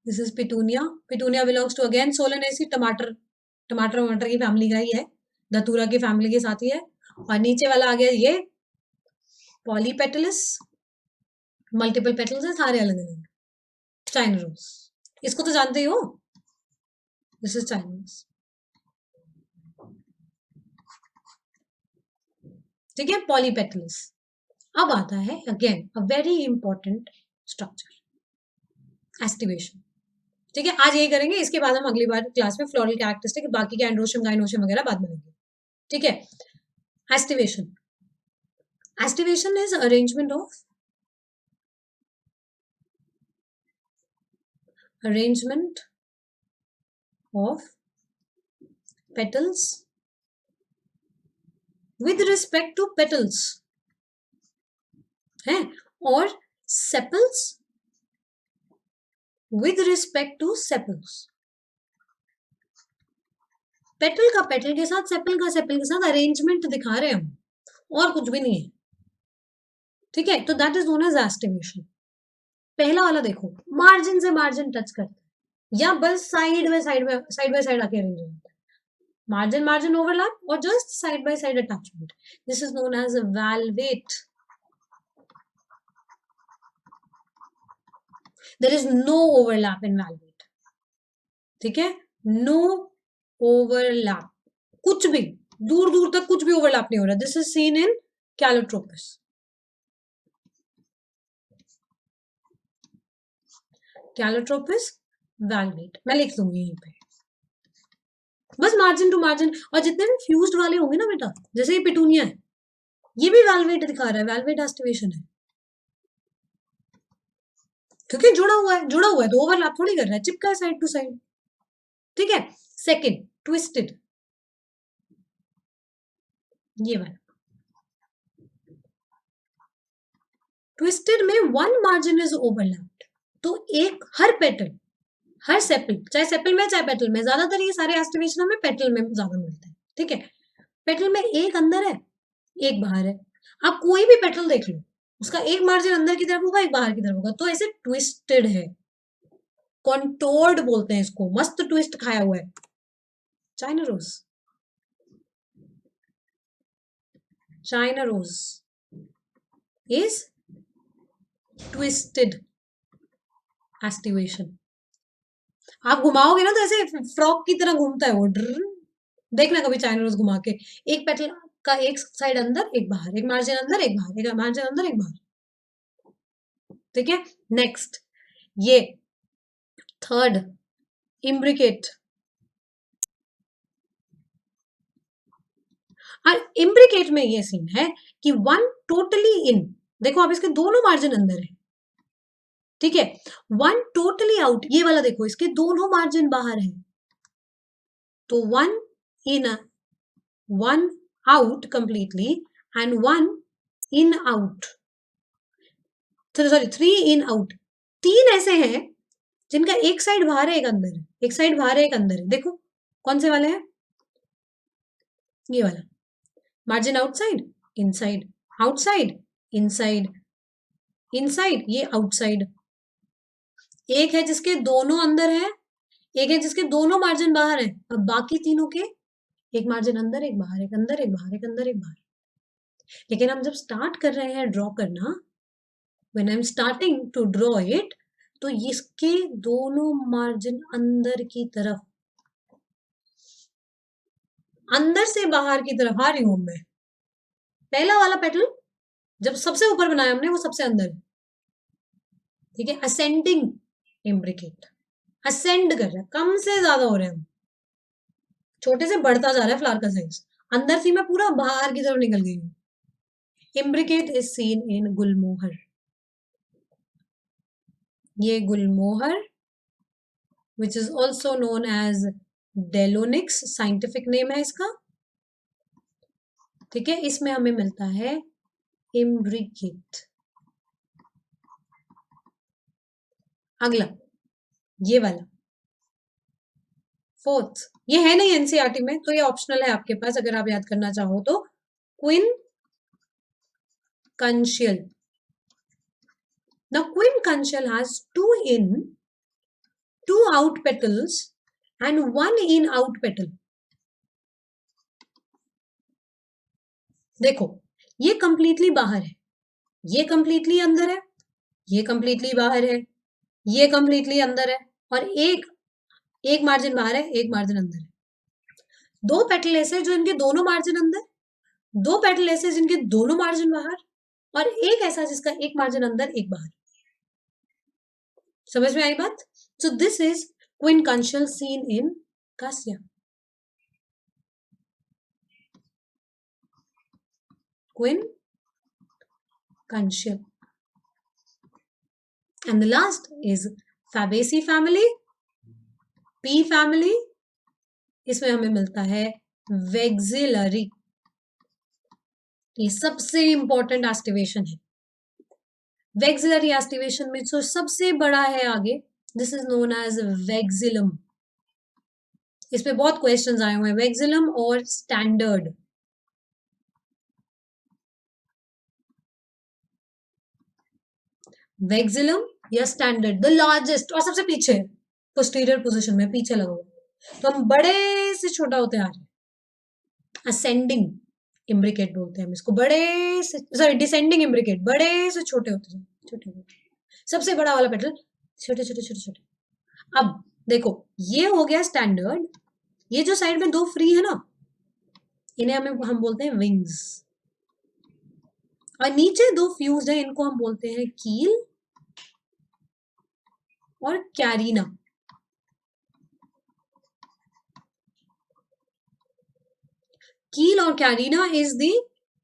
this is petunia. Petunia belongs to again Solanaceae, टमाटर, टमाटर वमाटर की फैमिली का ही है, धतूरा की फैमिली के साथ ही है। और नीचे वाला आ गया ये पॉलीपेटलस, मल्टीपल पेटल्स है सारे अलग अलग। चाइना रोज, इसको तो जानते ही हो, दिस इज चाइना रोज। ठीक है, पॉलीपेटल्स। अब आता है again a very important structure, aestivation. ठीक है, आज यही करेंगे, इसके बाद हम अगली बार क्लास में फ्लोरल कैरेक्टरिस्टिक, बाकी के एंड्रोशियम गाइनोशियम वगैरह बाद में लेंगे। ठीक है, aestivation. Aestivation is arrangement of petals with respect to petals है, और sepals with respect to sepals। Petal का पेटल के साथ, सेपल का सेपल के साथ अरेंजमेंट दिखा रहे हैं हम, और कुछ भी नहीं है। ठीक है, तो that is known as aestivation. पहला वाला देखो, मार्जिन से मार्जिन टच करता है, या बस साइड बाय साइड आके अरेंज होता है, margin margin overlap or just side by side attachment. This is known as a valvate. There is no overlap in valvate. ठीक है, no overlap, कुछ भी दूर दूर तक कुछ भी ओवरलैप नहीं हो रहा। This is seen in Calotropis. Calotropis valvate मैं लिख दूंगी यहीं पे, बस मार्जिन टू मार्जिन। और जितने भी फ्यूज्ड वाले होंगे ना बेटा, जैसे ये पिटूनिया है, ये भी वेलवेट दिखा रहा है, वेलवेट एस्टिवेशन है, क्योंकि जुड़ा हुआ है तो ओवरलैप थोड़ी कर रहा है, चिपका है साइड टू साइड। ठीक है, सेकंड ट्विस्टेड, ये वाला ट्विस्टेड में वन मार्जिन इज ओवरलैप्ड, तो एक हर पेटल, हर सेपल, चाहे सेपल में चाहे पेटल में, ज्यादातर ये सारे एस्टिवेशन हमें पेटल में ज्यादा मिलते हैं। ठीक है, पेटल में एक अंदर है एक बाहर है, आप कोई भी पेटल देख लो, उसका एक मार्जिन अंदर की तरफ होगा एक बाहर की तरफ होगा, तो ऐसे ट्विस्टेड है, कॉन्टोर्ड बोलते हैं इसको, मस्त ट्विस्ट खाया हुआ है। China rose, China rose is twisted aestivation. आप घुमाओगे ना तो ऐसे फ्रॉक की तरह घूमता है वो, देखना कभी चाइना रोज घुमा के, एक पेटल का एक साइड अंदर एक बाहर, एक मार्जिन अंदर एक बाहर, एक मार्जिन अंदर एक बाहर। ठीक है, नेक्स्ट ये थर्ड इम्ब्रिकेट, और इम्ब्रिकेट में ये सीन है कि वन टोटली इन, देखो आप इसके दोनों मार्जिन अंदर है, ठीक है, वन टोटली आउट, ये वाला देखो इसके दोनों मार्जिन बाहर है, तो one in, one out completely and one in out, sorry 3 in out, 3 ऐसे हैं जिनका एक साइड बाहर है एक अंदर है, एक साइड बाहर है एक अंदर है, देखो कौन से वाले हैं, ये वाला, margin outside inside, outside inside, inside ये आउटसाइड, एक है जिसके दोनों अंदर है, एक है जिसके दोनों मार्जिन बाहर है, अब बाकी तीनों के एक मार्जिन अंदर एक बाहर, एक अंदर एक बाहर, एक अंदर एक बाहर। लेकिन हम जब स्टार्ट कर रहे हैं ड्रॉ करना, when I am starting to draw it, तो इसके दोनों मार्जिन अंदर की तरफ, अंदर से बाहर की तरफ आ रही हूं मैं, पहला वाला पेटल जब सबसे ऊपर बनाया हमने वो सबसे अंदर है, ठीक है, असेंडिंग इम्ब्रिकेट, असेंड कर रहा है, कम से ज्यादा हो रहे हैं हम, छोटे से बढ़ता जा रहा है फ्लावर का साइज, अंदर थी मैं पूरा बाहर की तरफ निकल गई हूँ। Imbricate is seen in Gulmohar, ये Gulmohar which is also known as Delonix, scientific name है इसका, ठीक है, इसमें हमें मिलता है इम्ब्रिकेट। अगला ये वाला फोर्थ, ये है नहीं एनसीईआरटी में, तो ये ऑप्शनल है आपके पास अगर आप याद करना चाहो तो, queen कंशियल। Now queen conchial has 2 in, 2 out petals and 1 in out petal. देखो ये कंप्लीटली बाहर है, ये कंप्लीटली अंदर है, ये कंप्लीटली बाहर है, ये कंप्लीटली अंदर है, और एक मार्जिन बाहर है एक मार्जिन अंदर है। दो पेटल ऐसे जो इनके दोनों मार्जिन अंदर, दो पेटल ऐसे जिनके दोनों मार्जिन बाहर, और एक ऐसा जिसका एक मार्जिन अंदर एक बाहर। समझ में आई बात? So this is quincuncial seen in Cassia. Queen conchial. And the last is Fabaceae family, P family, इसमें हमें मिलता है Vexillary, ये सबसे इंपॉर्टेंट एस्टिवेशन है। Vexillary एस्टिवेशन में जो सबसे बड़ा है आगे, this is known as Vexillum। इसमें बहुत क्वेश्चंस आए हुए हैं, Vexillum और स्टैंडर्ड। Vexillum या स्टैंडर्ड, द लार्जेस्ट और सबसे पीछे, पोस्टीरियर पोजीशन में पीछे लगा हुआ, तो हम बड़े से छोटा होते आ रहे हैं, असेंडिंग इम्ब्रिकेट बोलते हैं हम इसको, बड़े से, सॉरी डिसेंडिंग इम्ब्रिकेट, बड़े से छोटे होते हैं, छोटे छोटे, सबसे बड़ा वाला पेटल छोटे छोटे छोटे छोटे। अब देखो ये हो गया स्टैंडर्ड, ये जो साइड में दो फ्री है ना, इन्हें हम बोलते हैं विंग्स, और नीचे दो फ्यूज्ड है, इनको हम बोलते हैं कील और कैरिना। कील और कैरिना इज दी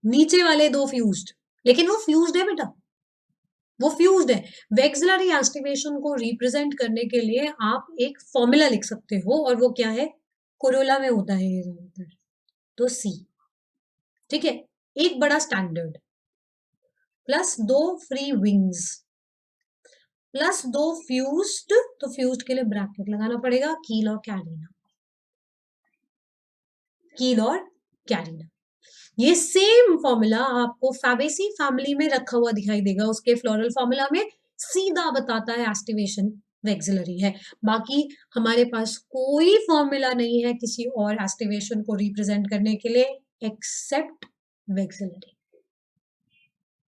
नीचे वाले दो फ्यूज्ड, लेकिन वो फ्यूज्ड है बेटा, वो फ्यूज्ड है। वेक्सिलरी एस्टिवेशन को रिप्रेजेंट करने के लिए आप एक फॉर्मूला लिख सकते हो, और वो क्या है, कोरोला में होता है ये ज्यादातर, तो सी, ठीक है, एक बड़ा स्टैंडर्ड प्लस दो फ्री विंग्स प्लस दो फ्यूज्ड, तो फ्यूज्ड के लिए ब्रैकेट लगाना पड़ेगा, कील और कैरिना, कील और कैरिना। ये सेम फॉर्मूला आपको फैबेसी फैमिली में रखा हुआ दिखाई देगा, उसके फ्लोरल फॉर्मूला में सीधा बताता है एस्टिवेशन वेक्सिलरी है। बाकी हमारे पास कोई फॉर्मूला नहीं है किसी और एस्टिवेशन को रिप्रेजेंट करने के लिए एक्सेप्ट वेक्सिलरी,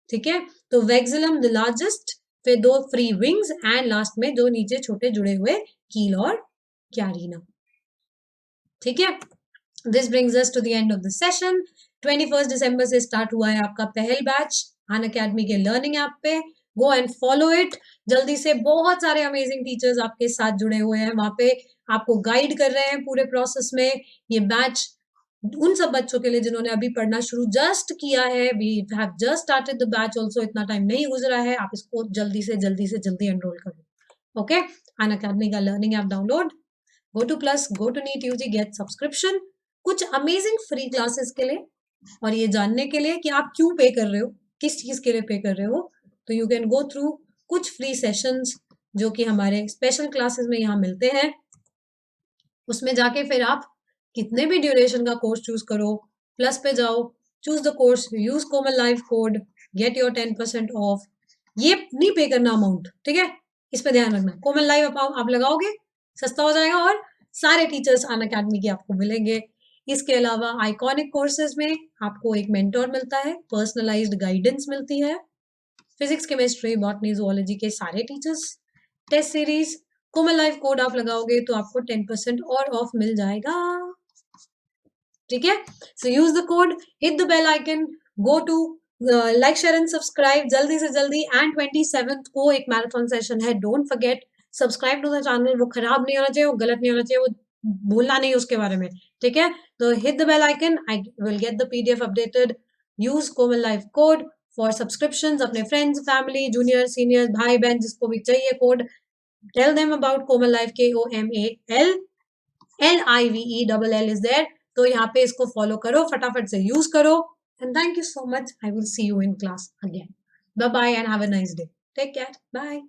ठीक है। तो वेक्सिलम द लार्जेस्ट, फिर दो फ्री विंग्स, एंड लास्ट में दो नीचे छोटे जुड़े हुए कील और कैरिना, ठीक है। This brings us to the end of the session. 21 दिसंबर से स्टार्ट हुआ है आपका पहल बैच अनअकैडमी के लर्निंग ऐप पे। Go and follow it. जल्दी से, बहुत सारे अमेजिंग टीचर्स आपके साथ जुड़े हुए हैं वहां पे, आपको गाइड कर रहे हैं पूरे प्रोसेस में। ये बैच उन सब बच्चों के लिए जिन्होंने अभी पढ़ना शुरू जस्ट किया है, we have just started the batch also, इतना टाइम नहीं गुजरा है, आप इसको जल्दी से जल्दी एनरोल करो। ओके, अनअकैडमी का learning app download, go to Plus, go to NEET UG, get subscription कुछ अमेजिंग फ्री क्लासेस के लिए, और ये जानने के लिए कि आप क्यों पे कर रहे हो, किस चीज के लिए पे कर रहे हो, तो यू कैन गो थ्रू कुछ फ्री सेशंस जो कि हमारे स्पेशल क्लासेस में यहाँ मिलते हैं। उसमें जाके फिर आप कितने भी ड्यूरेशन का कोर्स चूज करो, प्लस पे जाओ, choose the course, use Komal Live code, get your 10% of. ये नहीं पे करना अमाउंट, ठीक है, इस पे ध्यान रखना। कोमल लाइफ आप लगाओगे, सस्ता हो जाएगा, और सारे टीचर्स अनअकैडमी के आपको मिलेंगे। इसके अलावा आइकॉनिक कोर्सेज में आपको एक मेंटोर मिलता है, पर्सनलाइज्ड गाइडेंस मिलती है, फिजिक्स, केमिस्ट्री, बॉटनी, जूलॉजी के सारे टीचर्स, टेस्ट सीरीज, कोमल लाइफ कोड आप लगाओगे तो आपको 10% और ऑफ मिल जाएगा, ठीक है। So use the code, hit the bell icon, go to like, share and subscribe जल्दी से जल्दी। एंड 27th को एक मैराथन सेशन है, don't forget, subscribe to the channel, वो खराब नहीं होना चाहिए, वो गलत नहीं होना चाहिए, वो भूलना नहीं उसके बारे में, ठीक है। तो hit the bell icon, I will get the PDF updated. Use Komal Live code for subscriptions, अपने फ्रेंड्स, फैमिली, जूनियर, सीनियर, भाई बहन, जिसको भी चाहिए code, tell them about Komal Live, KOMAL LIVE is there। तो यहाँ पे इसको फॉलो करो, फटाफट से यूज करो, and thank you so much. I will see you in class again. Bye bye and have a nice day, take care, bye.